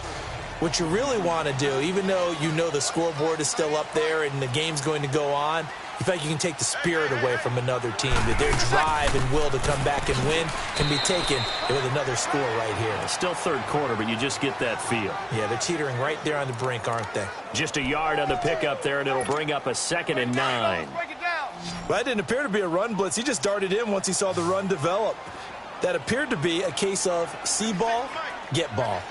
what you really want to do, even though you know the scoreboard is still up there and the game's going to go on, you feel like you can take the spirit away from another team, that their drive and will to come back and win can be taken with another score right here. It's still third quarter, but you just get that feel. Yeah, they're teetering right there on the brink, aren't they? Just a yard on the pickup there, and it'll bring up a 2nd and 9. Well, that didn't appear to be a run blitz. He just darted in once he saw the run develop. That appeared to be a case of see ball, get ball.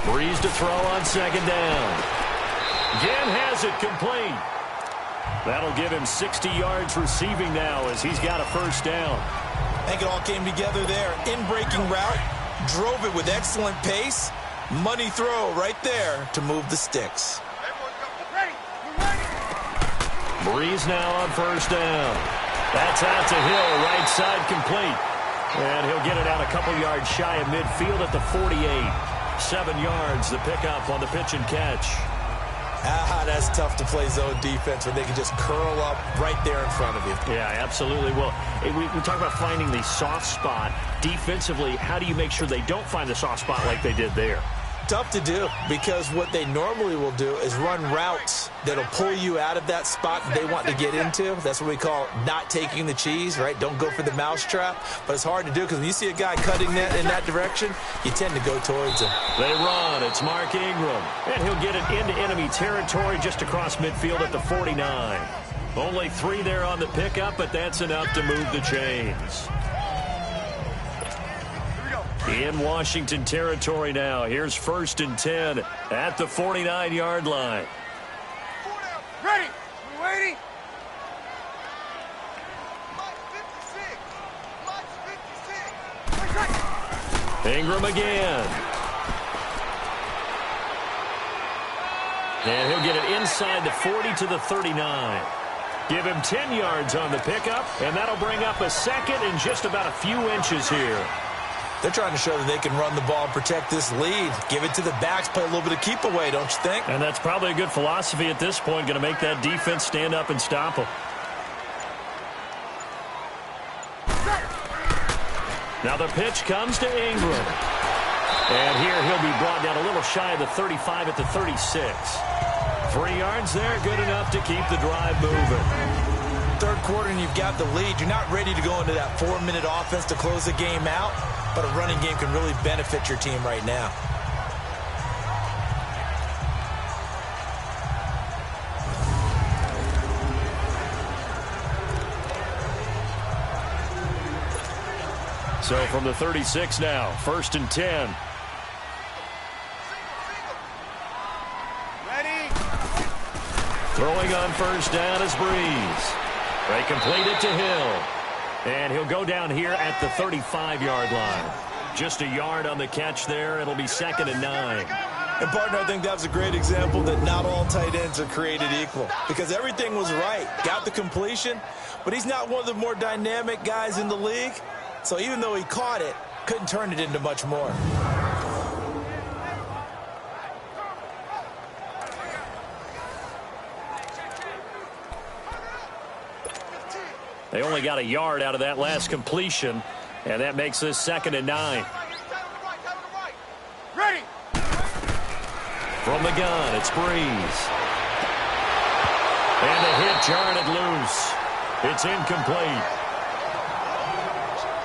Brees to throw on second down. Ginn has it complete. That'll give him 60 yards receiving now as he's got a first down. I think it all came together there. In-breaking route, drove it with excellent pace. Money throw right there to move the sticks. Brees now on first down. That's out to Hill, right side complete. And he'll get it out a couple yards shy of midfield at the 48. 7 yards, the pickup on the pitch and catch. That's tough to play zone defense when they can just curl up right there in front of you. Yeah, absolutely. Well, we talk about finding the soft spot. Defensively, how do you make sure they don't find the soft spot like they did there? Tough to do because what they normally will do is run routes that'll pull you out of that spot that they want to get into. That's what we call not taking the cheese, right? Don't go for the mousetrap. But it's hard to do because when you see a guy cutting that in that direction, you tend to go towards him. They run. It's Mark Ingram. And he'll get it into enemy territory just across midfield at the 49. Only 3 there on the pickup, but that's enough to move the chains. In Washington territory now. Here's 1st and 10 at the 49-yard line. Ready. We're waiting. Ingram again. And he'll get it inside the 40 to the 39. Give him 10 yards on the pickup, and that'll bring up a second and just about a few inches here. They're trying to show that they can run the ball and protect this lead. Give it to the backs, play a little bit of keep away, don't you think? And that's probably a good philosophy at this point, going to make that defense stand up and stop them. Now the pitch comes to Ingram. And here he'll be brought down a little shy of the 35 at the 36. 3 yards there, good enough to keep the drive moving. Third quarter and you've got the lead. You're not ready to go into that 4-minute offense to close the game out, but a running game can really benefit your team right now. So from the 36 now, 1st and 10. Throwing on first down is Brees. They complete it to Hill. And he'll go down here at the 35-yard line. Just a yard on the catch there. It'll be 2nd and 9. And, partner, I think that was a great example that not all tight ends are created equal. Because everything was right. Got the completion, but he's not one of the more dynamic guys in the league. So even though he caught it, couldn't turn it into much more. They only got a yard out of that last completion, and that makes this 2nd and 9. Ready. From the gun, it's Brees. And a hit jarred it loose. It's incomplete.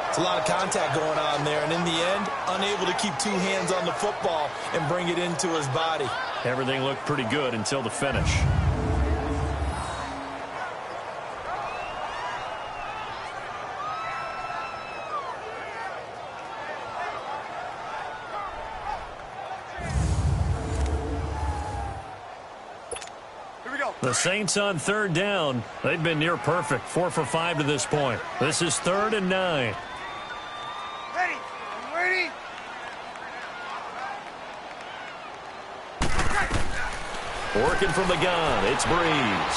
It's a lot of contact going on there, and in the end, unable to keep 2 hands on the football and bring it into his body. Everything looked pretty good until the finish. The Saints on 3rd down. They've been near perfect. 4 for 5 to this point. This is 3rd and 9. Ready. Ready. Working from the gun, it's Brees.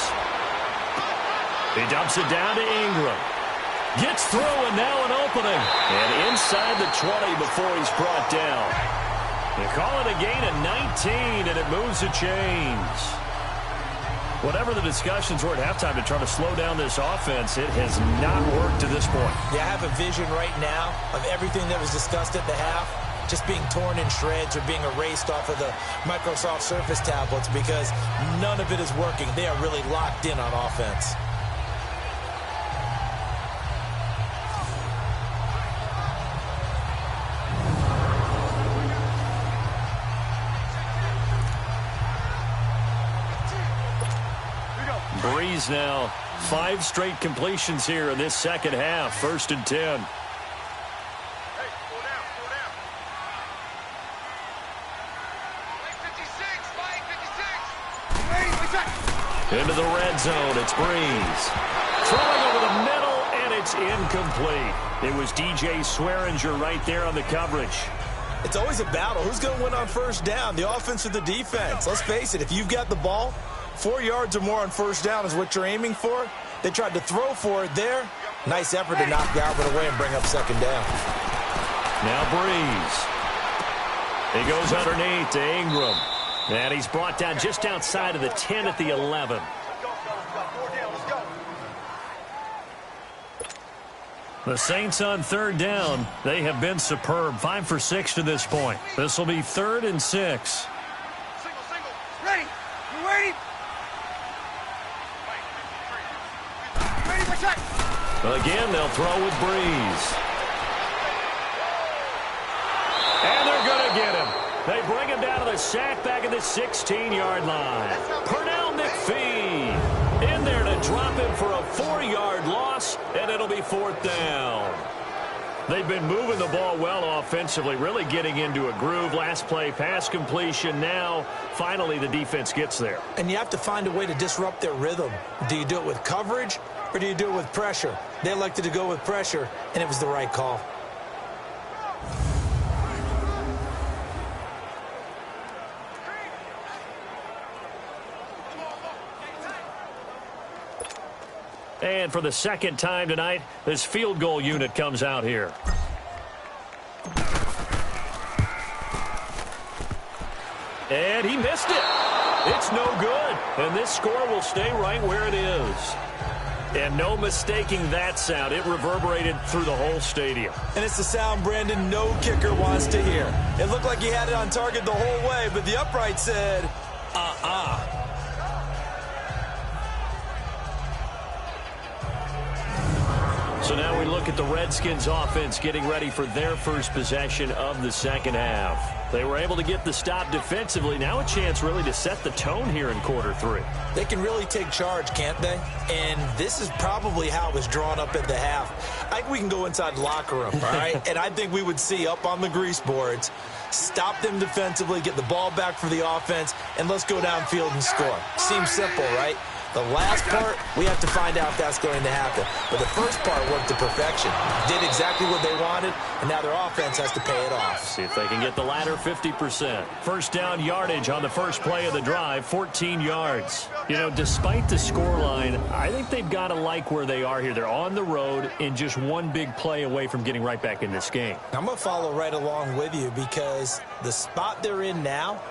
He dumps it down to Ingram. Gets through and now an opening. And inside the 20 before he's brought down. They call it a gain of 19 and it moves the chains. Whatever the discussions were at halftime to try to slow down this offense, it has not worked to this point. Yeah, I have a vision right now of everything that was discussed at the half just being torn in shreds or being erased off of the Microsoft Surface tablets because none of it is working. They are really locked in on offense. Brees now 5 straight completions here in this second half. 1st and 10. Into the red zone, it's Brees. Throwing over the middle, and it's incomplete. It was DJ Swearinger right there on the coverage. It's always a battle. Who's going to win on first down, the offense or the defense? Let's face it, if you've got the ball, 4 yards or more on first down is what you're aiming for. They tried to throw for it there. Nice effort to knock Galvin away and bring up 2nd down. Now Brees. He goes underneath to Ingram. And he's brought down just outside of the 10 at the 11. The Saints on 3rd down. They have been superb. 5 for 6 to this point. This will be 3rd and 6. Ready. You ready? Again, they'll throw with Brees. And they're going to get him. They bring him down to the sack back at the 16-yard line. Pernell McPhee in there to drop him for a 4-yard loss, and it'll be 4th down. They've been moving the ball well offensively, really getting into a groove. Last play, pass completion. Now, finally, the defense gets there. And you have to find a way to disrupt their rhythm. Do you do it with coverage, or do you do it with pressure? They elected to go with pressure, and it was the right call. And for the second time tonight, this field goal unit comes out here. And he missed it. It's no good. And this score will stay right where it is. And no mistaking that sound. It reverberated through the whole stadium. And it's the sound, Brandon, no kicker wants to hear. It looked like he had it on target the whole way, but the upright said, So now we look at the Redskins offense getting ready for their first possession of the second half. They were able to get the stop defensively. Now a chance really to set the tone here in quarter three. They can really take charge, can't they? And this is probably how it was drawn up at the half. I think we can go inside the locker room, all right? And I think we would see up on the grease boards, stop them defensively, get the ball back for the offense, and let's go downfield and score. Seems simple, right? The last part, we have to find out if that's going to happen. But the first part worked to perfection. Did exactly what they wanted, and now their offense has to pay it off. See if they can get the latter 50%. First down yardage on the first play of the drive, 14 yards. You know, despite the scoreline, I think they've got to like where they are here. They're on the road and just one big play away from getting right back in this game. I'm going to follow right along with you because the spot they're in now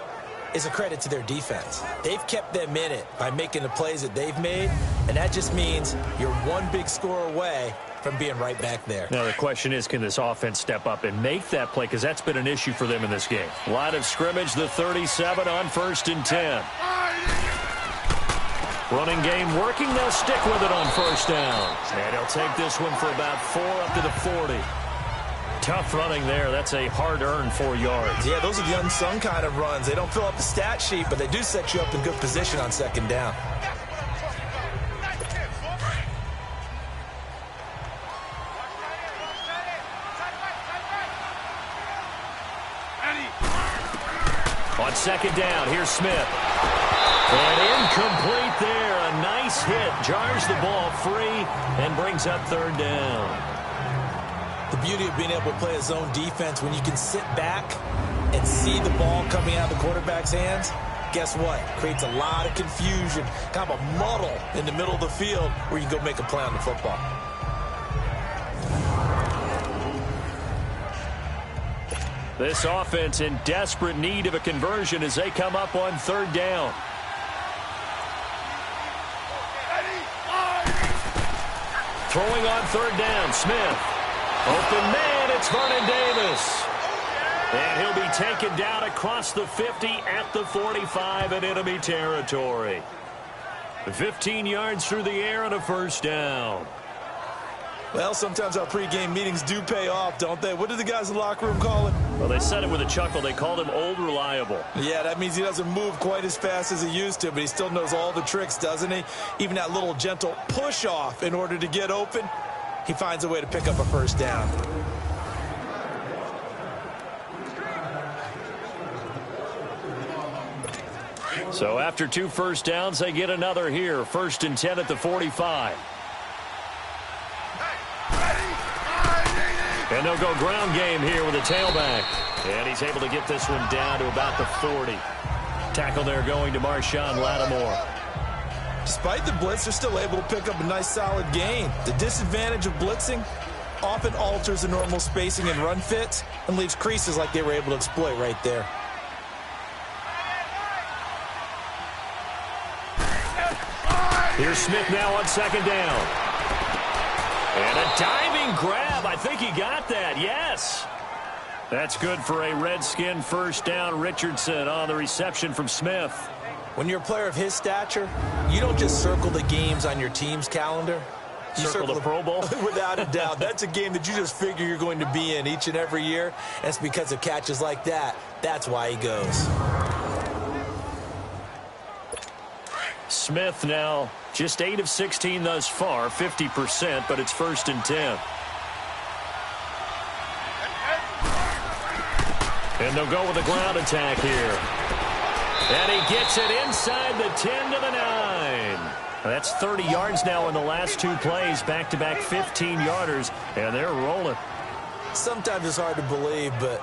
is a credit to their defense. They've kept them in it by making the plays that they've made, and that just means you're one big score away from being right back there. Now the question is, can this offense step up and make that play? Because that's been an issue for them in this game. Line of scrimmage, the 37 on 1st and 10. Running game working. They'll stick with it on first down. And he'll take this one for about 4 up to the 40. Tough running there. That's a hard-earned 4 yards. Yeah, those are the unsung kind of runs. They don't fill up the stat sheet, but they do set you up in good position on second down. On second down, here's Smith. And incomplete there. A nice hit. Jars the ball free and brings up third down. The beauty of being able to play a zone defense, when you can sit back and see the ball coming out of the quarterback's hands, guess what? Creates a lot of confusion, kind of a muddle in the middle of the field where you can go make a play on the football. This offense in desperate need of a conversion as they come up on third down. Throwing on third down, Smith. Open man, it's Vernon Davis. And he'll be taken down across the 50 at the 45 in enemy territory. 15 yards through the air and a first down. Well, sometimes our pregame meetings do pay off, don't they? What did the guys in the locker room call it? Well, they said it with a chuckle. They called him Old Reliable. Yeah, that means he doesn't move quite as fast as he used to, but he still knows all the tricks, doesn't he? Even that little gentle push-off in order to get open, he finds a way to pick up a first down. So after 2 first downs, they get another here. 1st and 10 at the 45. And they'll go ground game here with a tailback. And he's able to get this one down to about the 40. Tackle there going to Marshawn Lattimore. Despite the blitz, they're still able to pick up a nice solid gain. The disadvantage of blitzing often alters the normal spacing and run fits and leaves creases like they were able to exploit right there. Here's Smith now on second down. And a diving grab. I think he got that. Yes. That's good for a Redskin first down. Richardson on the reception from Smith. When you're a player of his stature, you don't just circle the games on your team's calendar. You circle the Pro Bowl? Without a doubt. That's a game that you just figure you're going to be in each and every year. And it's because of catches like that. That's why he goes. Smith now just 8 of 16 thus far, 50%, but it's 1st and 10. And they'll go with a ground attack here. And he gets it inside the 10 to the 9. That's 30 yards now in the last 2 plays, back-to-back 15-yarders, and they're rolling. Sometimes it's hard to believe, but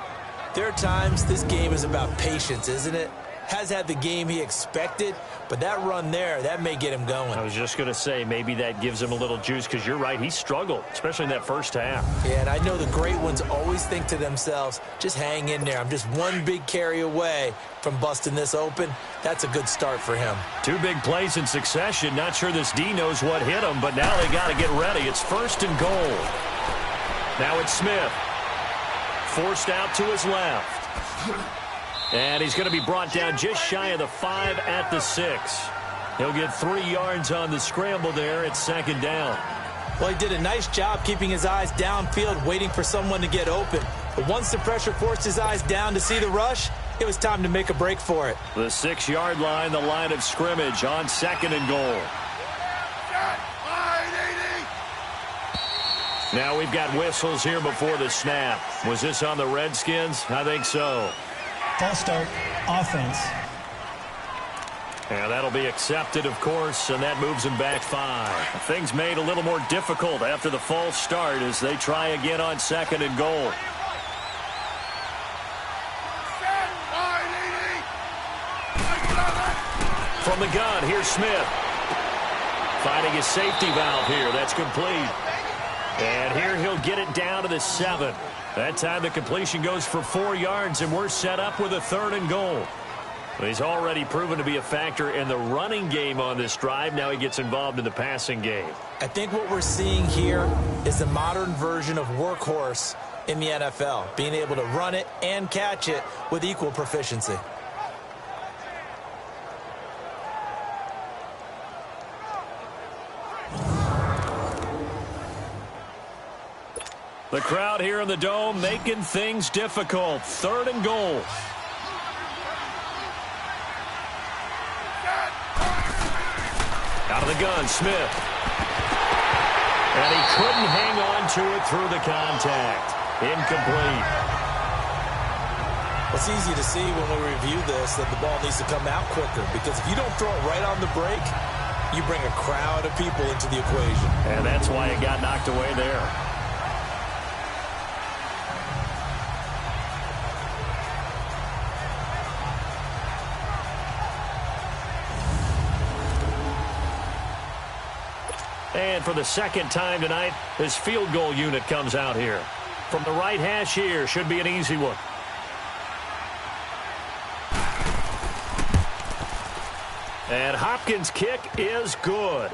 there are times this game is about patience, isn't it? has had the game he expected, but that run there, that may get him going. I was just going to say, maybe that gives him a little juice, because you're right, he struggled, especially in that first half. Yeah, and I know the great ones always think to themselves, just hang in there. I'm just one big carry away from busting this open. That's a good start for him. 2 big plays in succession. Not sure this D knows what hit him, but now they got to get ready. It's 1st and goal. Now it's Smith. Forced out to his left. And he's going to be brought down just shy of the 5 at the 6. He'll get 3 yards on the scramble there at 2nd down. Well, he did a nice job keeping his eyes downfield, waiting for someone to get open. But once the pressure forced his eyes down to see the rush, it was time to make a break for it. The 6-yard line, the line of scrimmage on 2nd and goal. Now we've got whistles here before the snap. Was this on the Redskins? I think so. False start, offense. And that'll be accepted, of course, and that moves him back 5. Things made a little more difficult after the false start as they try again on 2nd and goal. From the gun, here's Smith. Finding his safety valve here. That's complete. And here he'll get it down to the 7. That time the completion goes for 4 yards, and we're set up with a 3rd and goal. He's already proven to be a factor in the running game on this drive. Now he gets involved in the passing game. I think what we're seeing here is the modern version of workhorse in the NFL, being able to run it and catch it with equal proficiency. The crowd here in the Dome making things difficult. 3rd and goal. Out of the gun, Smith. And he couldn't hang on to it through the contact. Incomplete. It's easy to see when we review this that the ball needs to come out quicker, because if you don't throw it right on the break, you bring a crowd of people into the equation. And that's why it got knocked away there. And for the 2nd time tonight, his field goal unit comes out here. From the right hash here, should be an easy one. And Hopkins' kick is good.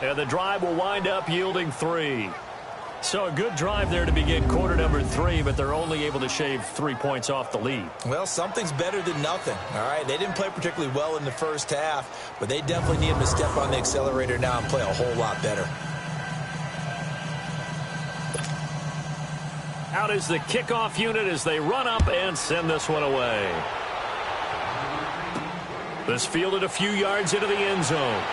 And the drive will wind up yielding 3. So a good drive there to begin quarter number 3, but they're only able to shave 3 points off the lead. Well, something's better than nothing, all right? They didn't play particularly well in the first half, but they definitely need him to step on the accelerator now and play a whole lot better. Out is the kickoff unit as they run up and send this one away. This fielded a few yards into the end zone.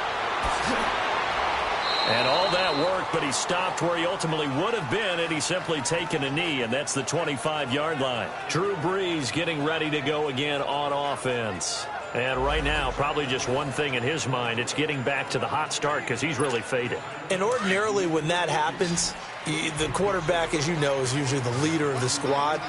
And all that work, but he stopped where he ultimately would have been had he simply taken a knee, and that's the 25-yard line. Drew Brees getting ready to go again on offense. And right now, probably just one thing in his mind, it's getting back to the hot start because he's really faded. And ordinarily when that happens, the quarterback, as you know, is usually the leader of the squad.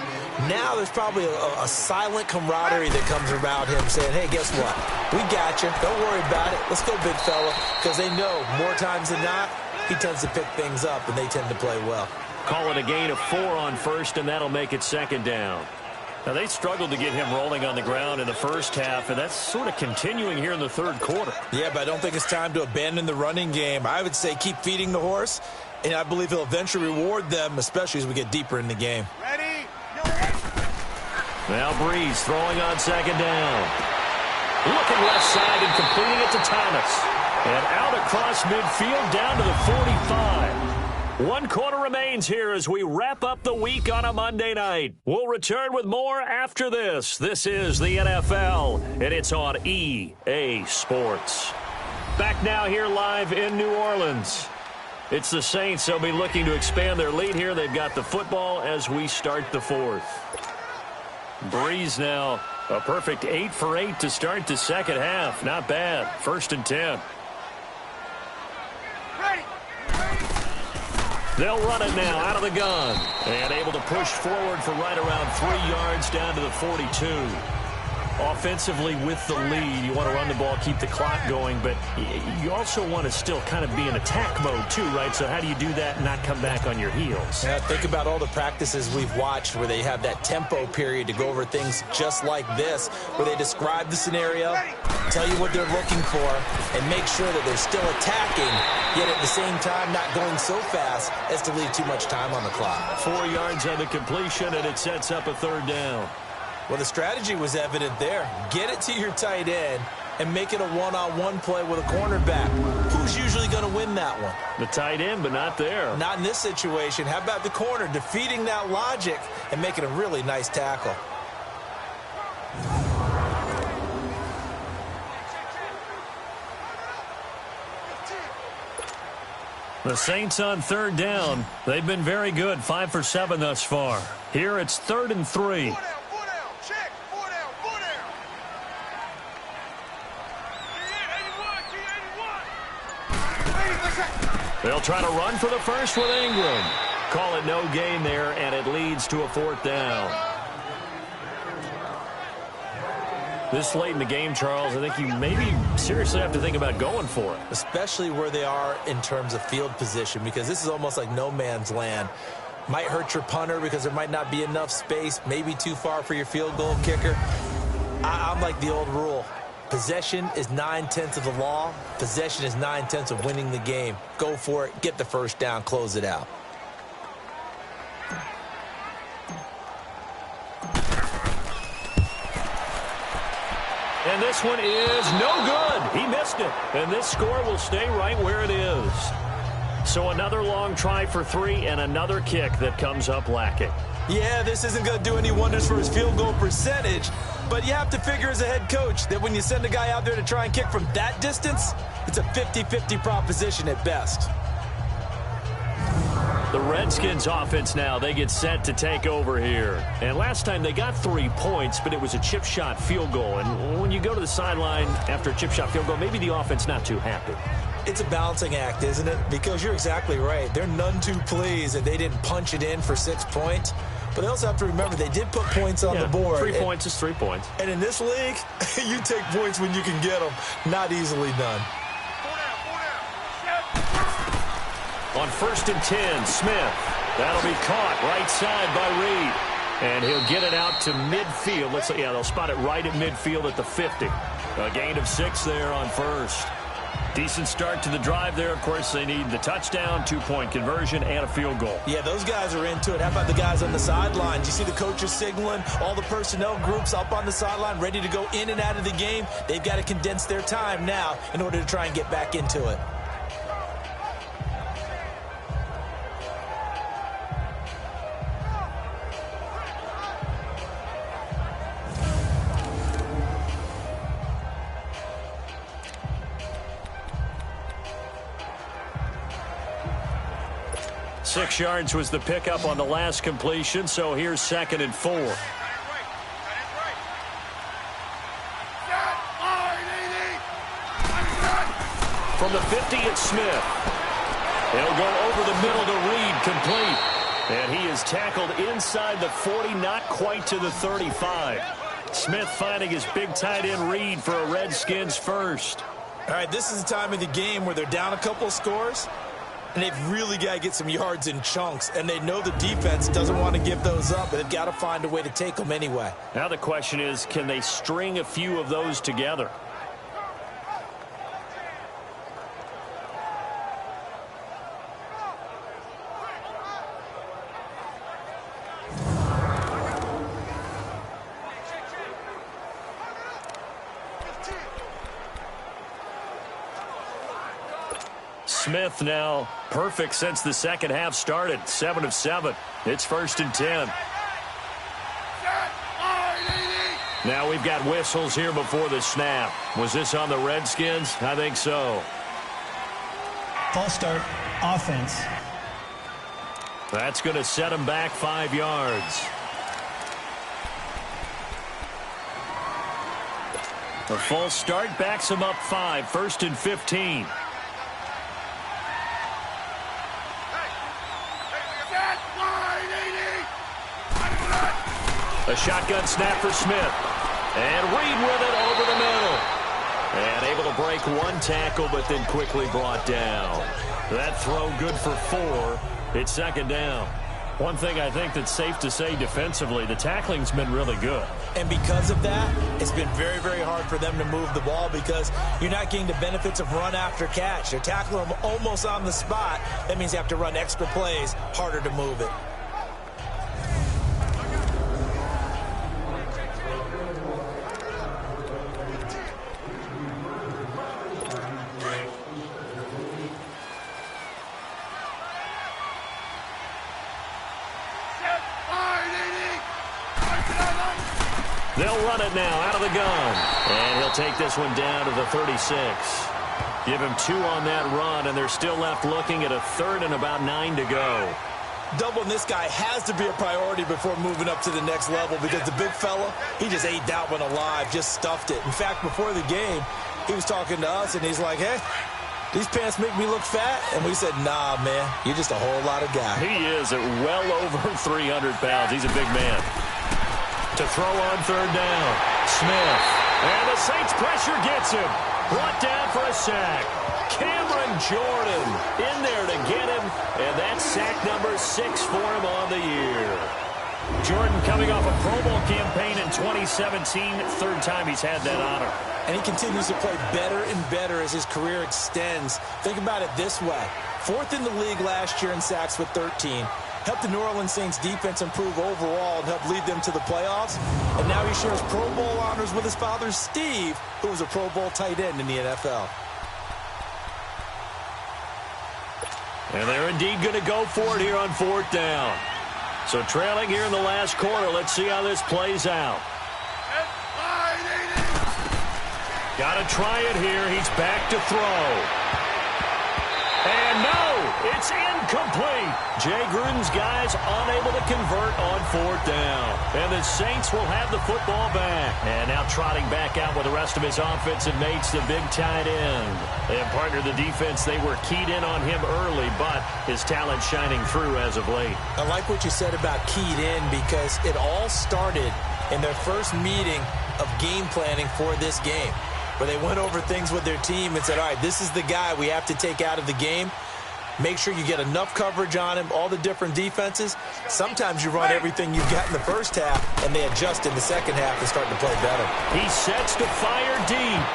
Now there's probably a silent camaraderie that comes around him saying, hey, guess what? We got you. Don't worry about it. Let's go, big fella. Because they know more times than not, he tends to pick things up, and they tend to play well. Call it a gain of 4 on 1st, and that'll make it 2nd down. Now, they struggled to get him rolling on the ground in the first half, and that's sort of continuing here in the 3rd quarter. Yeah, but I don't think it's time to abandon the running game. I would say keep feeding the horse, and I believe he'll eventually reward them, especially as we get deeper in the game. Ready? Now Brees throwing on 2nd down. Looking left side and completing it to Thomas. And out across midfield down to the 45. 1 quarter remains here as we wrap up the week on a Monday night. We'll return with more after this. This is the NFL, and it's on EA Sports. Back now here live in New Orleans. It's the Saints. They'll be looking to expand their lead here. They've got the football as we start the 4th. Brees now a perfect 8 for 8 to start the 2nd half. Not bad. 1st and 10. Ready? They'll run it now out of the gun. And able to push forward for right around 3 yards down to the 42. Offensively with the lead, you want to run the ball, keep the clock going, but you also want to still kind of be in attack mode too, right? So how do you do that and not come back on your heels? Yeah, think about all the practices we've watched where they have that tempo period to go over things just like this, where they describe the scenario, tell you what they're looking for, and make sure that they're still attacking, yet at the same time not going so fast as to leave too much time on the clock. 4 yards on the completion, and it sets up a third down. Well, the strategy was evident there. Get it to your tight end and make it a one-on-one play with a cornerback. Who's usually going to win that one? The tight end, but not there. Not in this situation. How about the corner defeating that logic and making a really nice tackle? The Saints on third down. They've been very good, 5 for 7 thus far. Here it's 3rd and 3. They'll try to run for the first with Ingram. Call it no gain there, and it leads to a 4th down. This late in the game, Charles, I think you maybe seriously have to think about going for it. Especially where they are in terms of field position, because this is almost like no man's land. Might hurt your punter because there might not be enough space, maybe too far for your field goal kicker. I'm like the old rule. Possession is 9/10 of the law. Possession is 9/10 of winning the game. Go for it. Get the first down. Close it out. And this one is no good. He missed it. And this score will stay right where it is. So another long try for 3 and another kick that comes up lacking. Yeah, this isn't going to do any wonders for his field goal percentage, but you have to figure as a head coach that when you send a guy out there to try and kick from that distance, it's a 50-50 proposition at best. The Redskins offense now, they get set to take over here. And last time they got 3 points, but it was a chip shot field goal. And when you go to the sideline after a chip shot field goal, maybe the offense not too happy. It's a balancing act, isn't it? Because you're exactly right. They're none too pleased that they didn't punch it in for 6 points. But they also have to remember they did put points on the board. 3 points is 3 points. And in this league, you take points when you can get them. Not easily done. On 1st and 10, Smith. That'll be caught right side by Reed. And he'll get it out to midfield. Let's see, they'll spot it right at midfield at the 50. A gain of 6 there on 1st. Decent start to the drive there. Of course, they need the touchdown, 2-point conversion, and a field goal. Yeah, those guys are into it. How about the guys on the sideline? You see the coaches signaling, all the personnel groups up on the sideline ready to go in and out of the game. They've got to condense their time now in order to try and get back into it. Six yards was the pickup on the last completion, so here's 2nd and 4. From the 50, it's Smith. He'll go over the middle to Reed, complete. And he is tackled inside the 40, not quite to the 35. Smith finding his big tight end Reed for a Redskins first. All right, this is the time of the game where they're down a couple of scores, and they've really got to get some yards in chunks, and they know the defense doesn't want to give those up, but they've got to find a way to take them anyway. Now the question is, can they string a few of those together? Smith now perfect since the second half started. 7 of 7. It's 1st and 10. Now we've got whistles here before the snap. Was this on the Redskins? I think so. False start, offense. That's going to set him back 5 yards. The false start backs him up 5. 1st and 15. A shotgun snap for Smith. And Reed with it over the middle. And able to break one tackle, but then quickly brought down. That throw good for 4. It's second down. One thing I think that's safe to say defensively, the tackling's been really good. And because of that, it's been very, very hard for them to move the ball because you're not getting the benefits of run after catch. They're tackling them almost on the spot. That means you have to run extra plays, harder to move it. They'll run it now out of the gun. And he'll take this one down to the 36. Give him 2 on that run, and they're still left looking at a 3rd and about 9 to go. Doubling this guy has to be a priority before moving up to the next level because the big fella, he just ate that one alive, just stuffed it. In fact, before the game, he was talking to us, and he's like, hey, these pants make me look fat? And we said, nah, man, you're just a whole lot of guy. He is at well over 300 pounds. He's a big man. To throw on 3rd down. Smith. And the Saints pressure gets him. Brought down for a sack. Cameron Jordan in there to get him. And that's sack number 6 for him on the year. Jordan coming off a Pro Bowl campaign in 2017. 3rd time he's had that honor. And he continues to play better and better as his career extends. Think about it this way. 4th in the league last year in sacks with 13. Helped the New Orleans Saints defense improve overall and help lead them to the playoffs. And now he shares Pro Bowl honors with his father, Steve, who was a Pro Bowl tight end in the NFL. And they're indeed going to go for it here on 4th down. So trailing here in the last quarter. Let's see how this plays out. Got to try it here. He's back to throw. And no, it's incomplete. Jay Gruden's guys unable to convert on 4th down. And the Saints will have the football back. And now trotting back out with the rest of his offensive mates, the big tight end. They have partnered the defense. They were keyed in on him early, but his talent shining through as of late. I like what you said about keyed in because it all started in their first meeting of game planning for this game, where they went over things with their team and said, all right, this is the guy we have to take out of the game. Make sure you get enough coverage on him, all the different defenses. Sometimes you run everything you've got in the first half, and they adjust in the second half and start to play better. He sets to fire deep.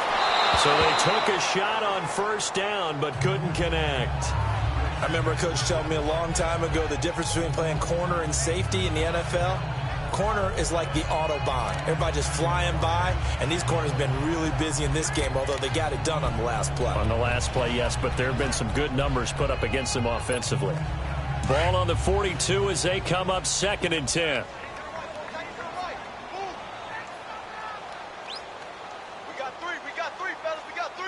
So they took a shot on 1st down, but couldn't connect. I remember a coach telling me a long time ago the difference between playing corner and safety in the NFL. Corner is like the Autobahn. Everybody just flying by, and these corners have been really busy in this game, although they got it done on the last play. On the last play, yes, but there have been some good numbers put up against them offensively. Ball on the 42 as they come up 2nd and 10. We got three, fellas, we got 3.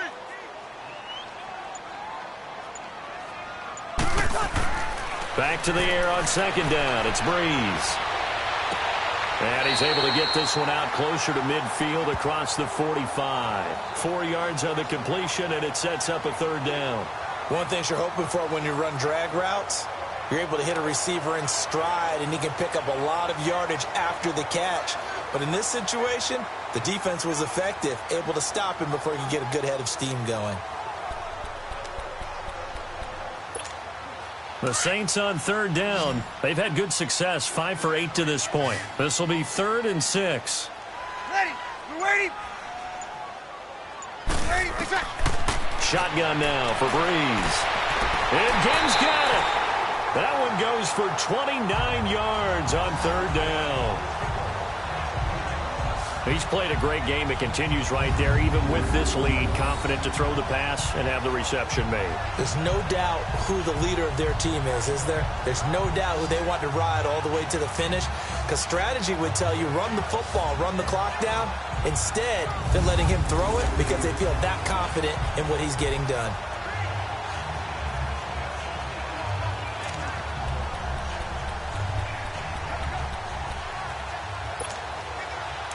Back to the air on 2nd down. It's Brees. And he's able to get this one out closer to midfield across the 45. 4 yards on the completion, and it sets up a 3rd down. One thing you're hoping for when you run drag routes, you're able to hit a receiver in stride, and he can pick up a lot of yardage after the catch. But in this situation, the defense was effective, able to stop him before he could get a good head of steam going. The Saints on 3rd down. They've had good success, 5 for 8 to this point. This will be 3rd and 6. Ready, we're waiting. Ready, Shotgun now for Brees. And Gibbs got it. That one goes for 29 yards on 3rd down. He's played a great game. It continues right there, even with this lead, confident to throw the pass and have the reception made. There's no doubt who the leader of their team is there? There's no doubt who they want to ride all the way to the finish, because strategy would tell you run the football, run the clock down. Instead, they're letting him throw it because they feel that confident in what he's getting done.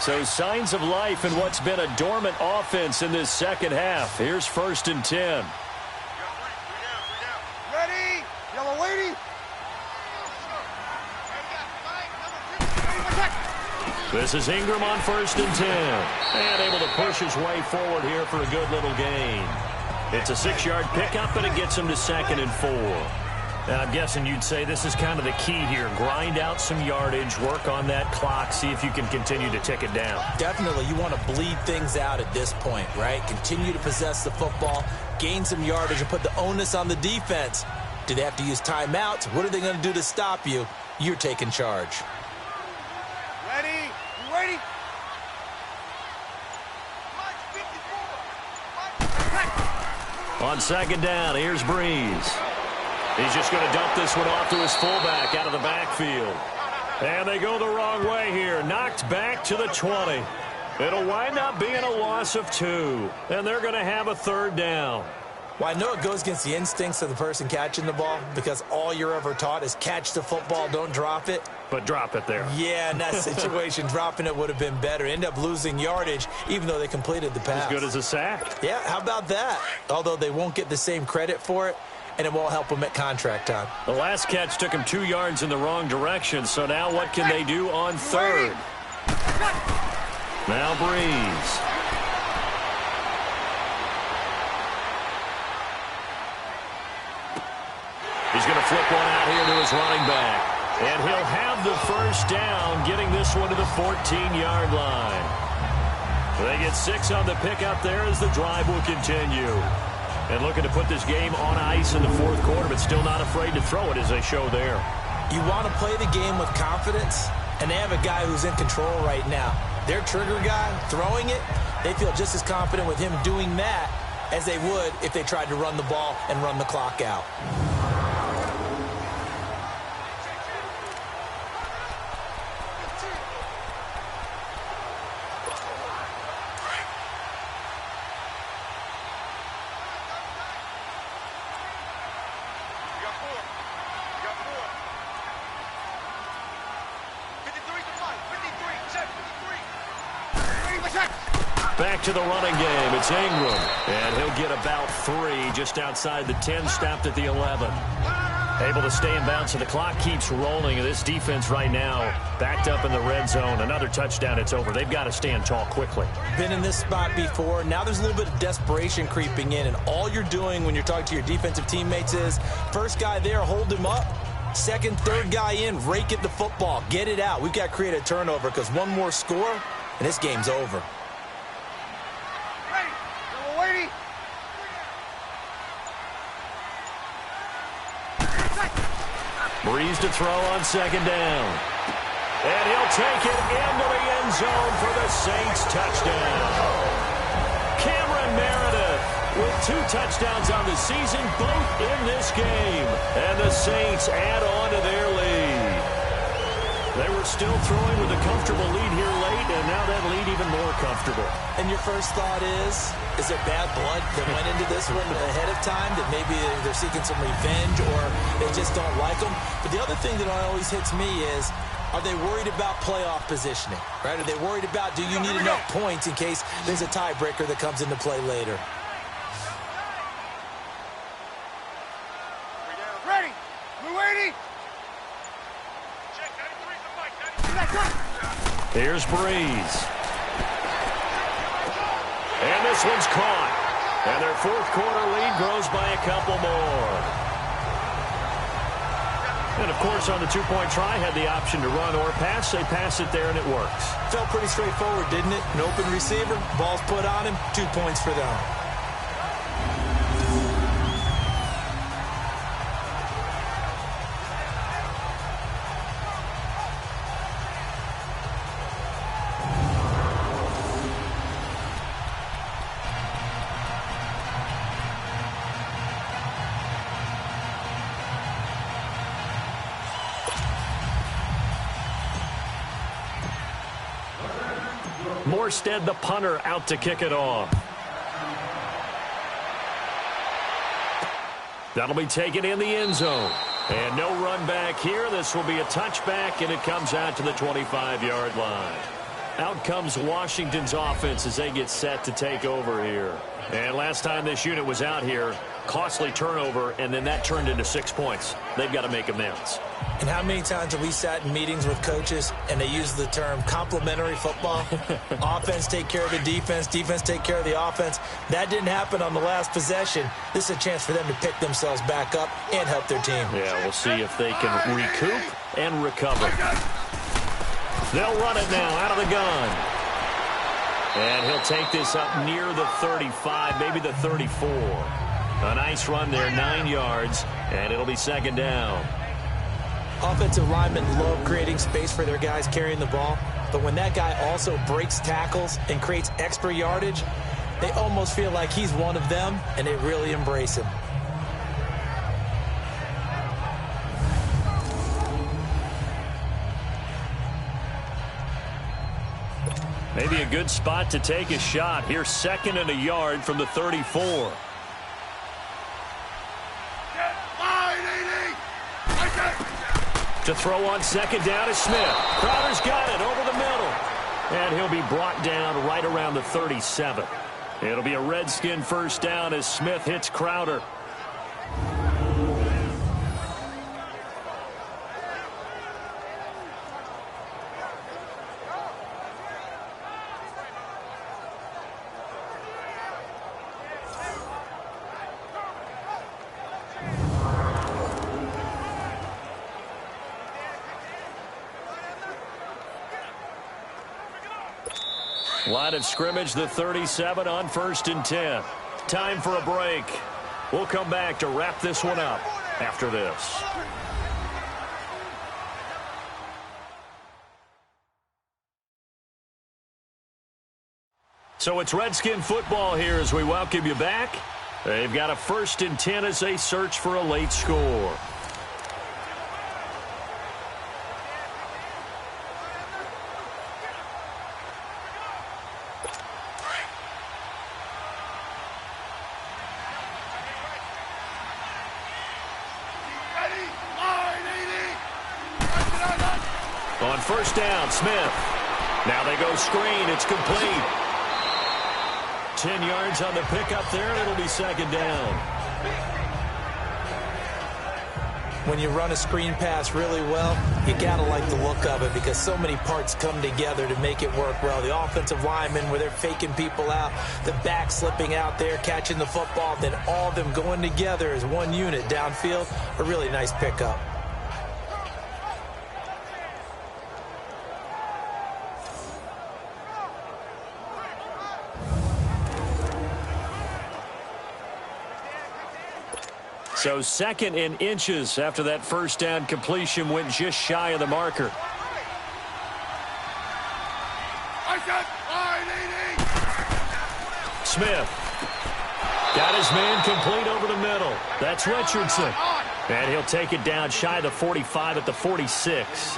So signs of life in what's been a dormant offense in this second half. Here's 1st and 10. Ready, yellow lady. This is Ingram on 1st and 10. And able to push his way forward here for a good little gain. It's a 6-yard pickup, and it gets him to 2nd and 4. Now, I'm guessing you'd say this is kind of the key here. Grind out some yardage, work on that clock, see if you can continue to tick it down. Definitely. You want to bleed things out at this point, right? Continue to possess the football, gain some yardage, and put the onus on the defense. Do they have to use timeouts? What are they going to do to stop you? You're taking charge. Ready? You ready? On 2nd down, here's Brees. He's just going to dump this one off to his fullback out of the backfield. And they go the wrong way here. Knocked back to the 20. It'll wind up being a loss of 2. And they're going to have a 3rd down. Well, I know it goes against the instincts of the person catching the ball because all you're ever taught is catch the football, don't drop it. But drop it there. Yeah, in that situation, dropping it would have been better. End up losing yardage, even though they completed the pass. As good as a sack. Yeah, how about that? Although they won't get the same credit for it, and it won't help them at contract time. The last catch took him 2 yards in the wrong direction, so now what can they do on 3rd? Now Brees. He's going to flip one out here to his running back. And he'll have the 1st down, getting this one to the 14-yard line. They get 6 on the pickup there as the drive will continue. And looking to put this game on ice in the 4th quarter, but still not afraid to throw it as they show there. You want to play the game with confidence, and they have a guy who's in control right now. Their trigger guy, throwing it, they feel just as confident with him doing that as they would if they tried to run the ball and run the clock out. Back to the running game. It's Ingram. And he'll get about 3 just outside the 10, stopped at the 11. Able to stay in bounds, so the clock keeps rolling. And this defense right now backed up in the red zone. Another touchdown, it's over. They've got to stand tall quickly. Been in this spot before. Now there's a little bit of desperation creeping in. And all you're doing when you're talking to your defensive teammates is, first guy there, hold him up. Second, third guy in, rake at the football. Get it out. We've got to create a turnover because one more score, and this game's over. Brees to throw on 2nd down. And he'll take it into the end zone for the Saints touchdown. Cameron Meredith with 2 touchdowns on the season, both in this game. And the Saints add on to their lead. They were still throwing with a comfortable lead here late, and now that lead even more comfortable. And your first thought is there bad blood that went into this one ahead of time, that maybe they're seeking some revenge or they just don't like them? But the other thing that always hits me is, are they worried about playoff positioning, right? Are they worried about, do you need enough points in case there's a tiebreaker that comes into play later? Ready? We ready? Here's Brees. And this one's caught. And their 4th quarter lead grows by a couple more. And, of course, on the 2-point try, had the option to run or pass. They pass it there, and it works. Felt pretty straightforward, didn't it? An open receiver, ball's put on him, 2 points for them. Morstead, the punter, out to kick it off. That'll be taken in the end zone. And no run back here. This will be a touchback, and it comes out to the 25-yard line. Out comes Washington's offense as they get set to take over here. And last time this unit was out here, costly turnover, and then that turned into 6 points. They've got to make amends. And how many times have we sat in meetings with coaches and they use the term complementary football? Offense take care of the defense, defense take care of the offense. That didn't happen on the last possession. This is a chance for them to pick themselves back up and help their team. Yeah, we'll see if they can recoup and recover. They'll run it now out of the gun. And he'll take this up near the 35, maybe the 34. A nice run there, 9 yards, and it'll be second down. Offensive linemen love creating space for their guys carrying the ball, but when that guy also breaks tackles and creates extra yardage, they almost feel like he's one of them, and they really embrace him. Maybe a good spot to take a shot. Here's 2nd and a yard from the 34. To throw on 2nd down is Smith. Crowder's got it over the middle. And he'll be brought down right around the 37. It'll be a Redskin first down as Smith hits Crowder. Line of scrimmage, the 37 on 1st and 10. Time for a break. We'll come back to wrap this one up after this. So it's Redskin football here as we welcome you back. They've got a 1st and 10 as they search for a late score. On 1st down, Smith. Now they go screen. It's complete. 10 yards on the pickup there, and it'll be 2nd down. When you run a screen pass really well, you got to like the look of it because so many parts come together to make it work well. The offensive linemen, where they're faking people out, the back slipping out there, catching the football, then all of them going together as one unit downfield. A really nice pickup. So 2nd and inches after that 1st down completion went just shy of the marker. Smith got his man complete over the middle. That's Richardson. And he'll take it down shy of the 45 at the 46.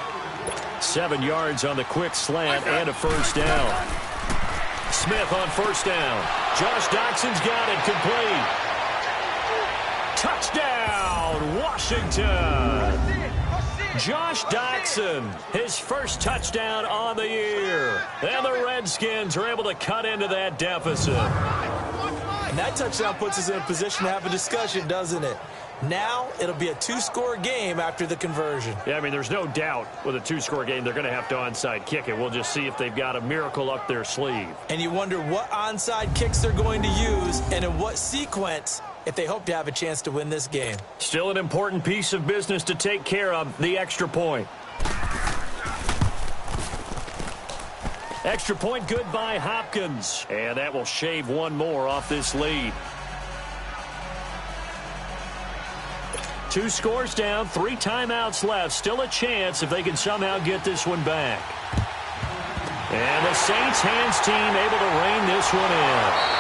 7 yards on the quick slant and a 1st down. Smith on 1st down. Josh Doxson's got it complete. Touchdown, Washington. Josh Doxson, his first touchdown on the year. And the Redskins are able to cut into that deficit. And that touchdown puts us in a position to have a discussion, doesn't it? Now it'll be a 2-score game after the conversion. Yeah, I mean, there's no doubt with a 2-score game they're going to have to onside kick it. We'll just see if they've got a miracle up their sleeve. And you wonder what onside kicks they're going to use and in what sequence if they hope to have a chance to win this game. Still an important piece of business to take care of, the extra point. Extra point good by Hopkins. And that will shave one more off this lead. 2 scores down, 3 timeouts left. Still a chance if they can somehow get this one back. And the Saints hands team able to rein this one in.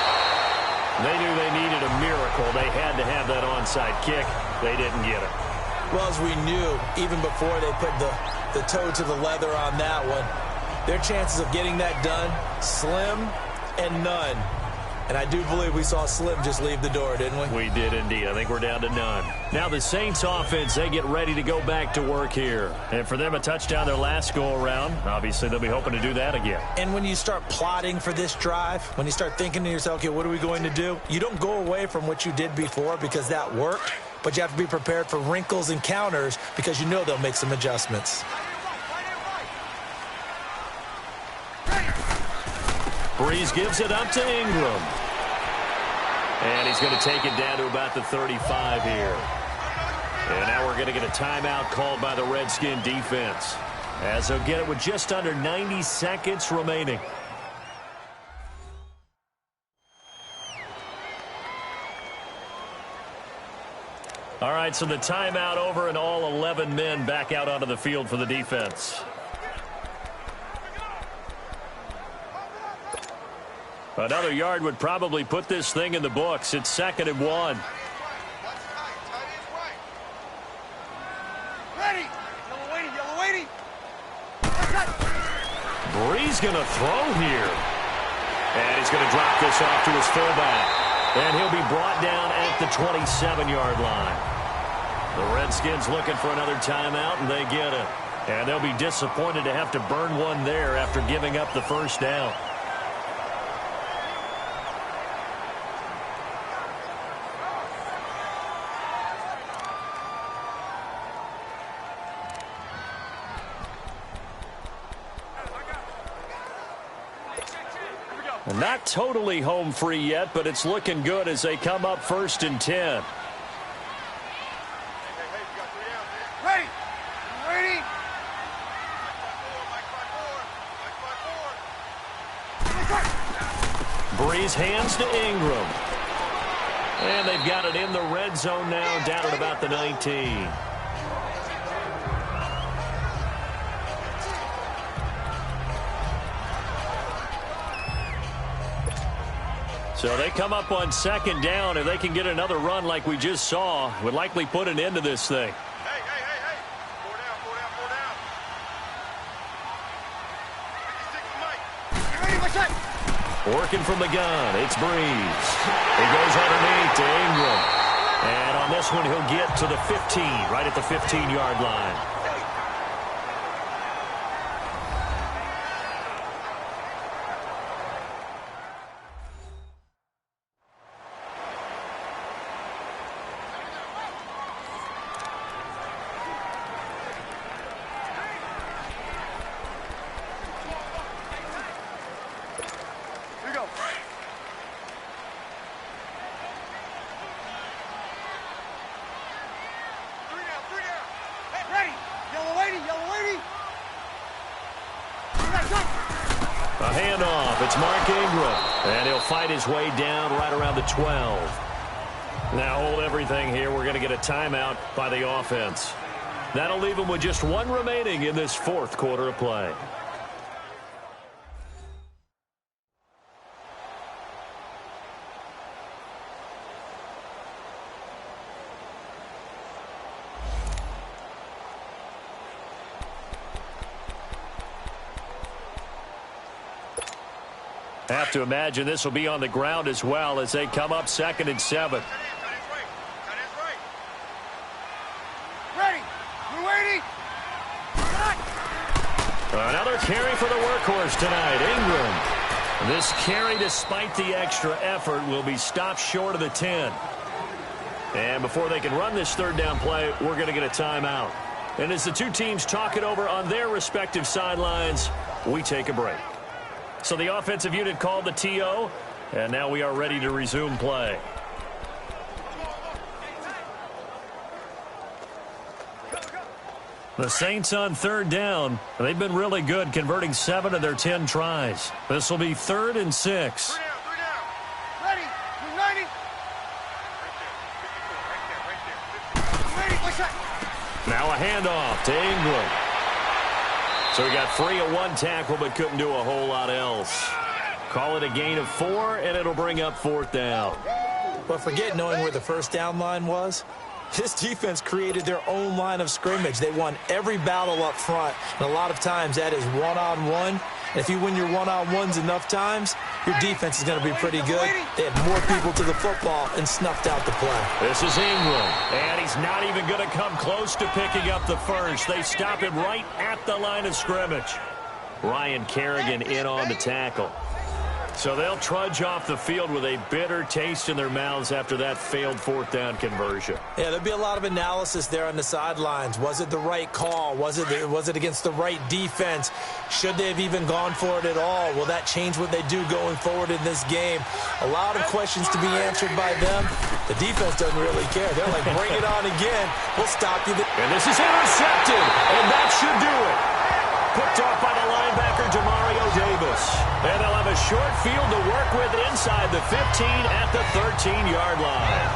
They knew they needed a miracle. They had to have that onside kick. They didn't get it. Well, as we knew, even before they put the toe to the leather on that one, their chances of getting that done, slim and none. And I do believe we saw Slim just leave the door, didn't we? We did indeed. I think we're down to none. Now the Saints offense, they get ready to go back to work here. And for them, a touchdown their last go-around. Obviously, they'll be hoping to do that again. And when you start plotting for this drive, when you start thinking to yourself, okay, what are we going to do? You don't go away from what you did before because that worked. but you have to be prepared for wrinkles and counters because you know they'll make some adjustments. Brees gives it up to Ingram. And he's going to take it down to about the 35 here. And now we're going to get a timeout called by the Redskin defense, as they'll get it with just under 90 seconds remaining. All right, so the timeout over and all 11 men back out onto the field for the defense. Another yard would probably put this thing in the books. It's 2nd and 1. Brees going to throw here. And he's going to drop this off to his fullback. And he'll be brought down at the 27-yard line. The Redskins looking for another timeout, and they get it. And they'll be disappointed to have to burn one there after giving up the first down. Not totally home free yet, but it's looking good as they come up 1st and 10. Ready! Ready! Brees hands to Ingram. And they've got it in the red zone now, down at about the 19. So they come up on 2nd down. If they can get another run like we just saw, would likely put an end to this thing. Hey! 4 down. 56 Mike. Ready, Working from the gun, it's Brees. He goes underneath to Ingram. And on this one, he'll get to the 15, right at the 15-yard line. A handoff. It's Mark Ingram. And he'll fight his way down right around the 12. Now hold everything here. We're going to get a timeout by the offense. That'll leave them with just one remaining in this 4th quarter of play. Have to imagine this will be on the ground as well as they come up 2nd and 7. Ready! We're waiting! Another carry for the workhorse tonight, Ingram. This carry, despite the extra effort, will be stopped short of the 10. And before they can run this 3rd down play, we're going to get a timeout. And as the two teams talk it over on their respective sidelines, we take a break. So the offensive unit called the TO, and now we are ready to resume play. The Saints on 3rd down. They've been really good, converting 7 of their 10 tries. This will be 3rd and 6. 3 down. Ready! We're 90! Ready, what's that? Now a handoff to Ingram. So he got free of one tackle but couldn't do a whole lot else. Call it a gain of 4, and it'll bring up 4th down. But forget knowing where the 1st down line was. This defense created their own line of scrimmage. They won every battle up front, and a lot of times that is one-on-one. And if you win your one-on-ones enough times, your defense is going to be pretty good. They had more people to the football and snuffed out the play. This is Ingram, and he's not even going to come close to picking up the first. They stop him right at the line of scrimmage. Ryan Kerrigan in on the tackle. So they'll trudge off the field with a bitter taste in their mouths after that failed fourth down conversion. Yeah, there'll be a lot of analysis there on the sidelines. Was it the right call? Was it against the right defense? Should they have even gone for it at all? Will that change what they do going forward in this game? A lot of questions to be answered by them. The defense doesn't really care. They're like, bring it on again. We'll stop you. And this is intercepted, and that should do it. Picked off by the linebacker, Demario Davis. And they'll have a short field to work with inside the 15 at the 13-yard line.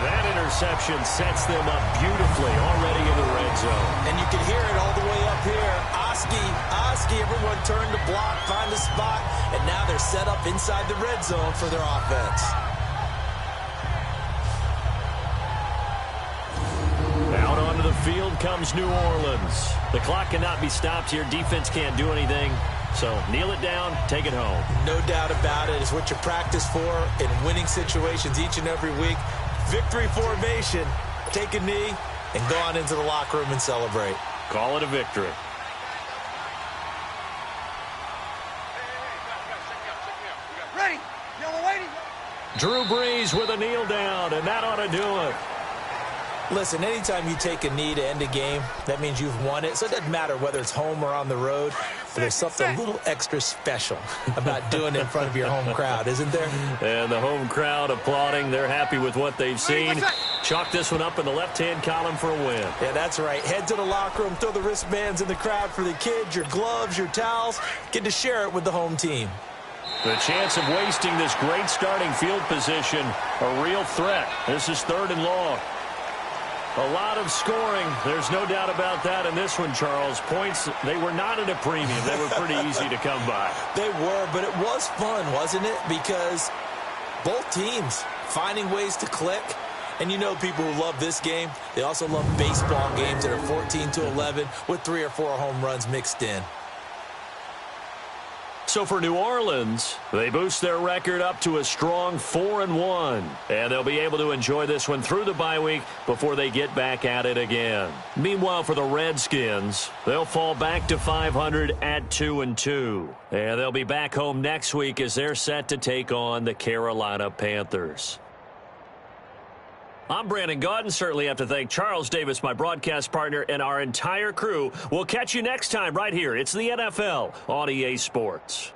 That interception sets them up beautifully already in the red zone. And you can hear it all the way up here. Oski, everyone turned to block, find a spot, and now they're set up inside the red zone for their offense. Out onto the field comes New Orleans. The clock cannot be stopped here. Defense can't do anything. So kneel it down, take it home. No doubt about it. It's what you practice for in winning situations each and every week. Victory formation. Take a knee and go on into the locker room and celebrate. Call it a victory. Ready. Yellow waiting. Drew Brees with a kneel down, and that ought to do it. Listen, anytime you take a knee to end a game, that means you've won it. So it doesn't matter whether it's home or on the road. But there's something a little extra special about doing it in front of your home crowd, isn't there? And the home crowd applauding. They're happy with what they've seen. Chalk this one up in the left-hand column for a win. Yeah, that's right. Head to the locker room, throw the wristbands in the crowd for the kids, your gloves, your towels. Get to share it with the home team. The chance of wasting this great starting field position, a real threat. This is 3rd and long. A lot of scoring. There's no doubt about that in this one, Charles. Points, they were not at a premium. They were pretty easy to come by. They were, but it was fun, wasn't it? Because both teams finding ways to click. And you know people who love this game, they also love baseball games that are 14-11 with 3 or 4 home runs mixed in. So for New Orleans, they boost their record up to a strong 4-1. And they'll be able to enjoy this one through the bye week before they get back at it again. Meanwhile, for the Redskins, they'll fall back to 500 at 2-2. And they'll be back home next week as they're set to take on the Carolina Panthers. I'm Brandon Gaudin. Certainly have to thank Charles Davis, my broadcast partner, and our entire crew. We'll catch you next time right here. It's the NFL on EA Sports.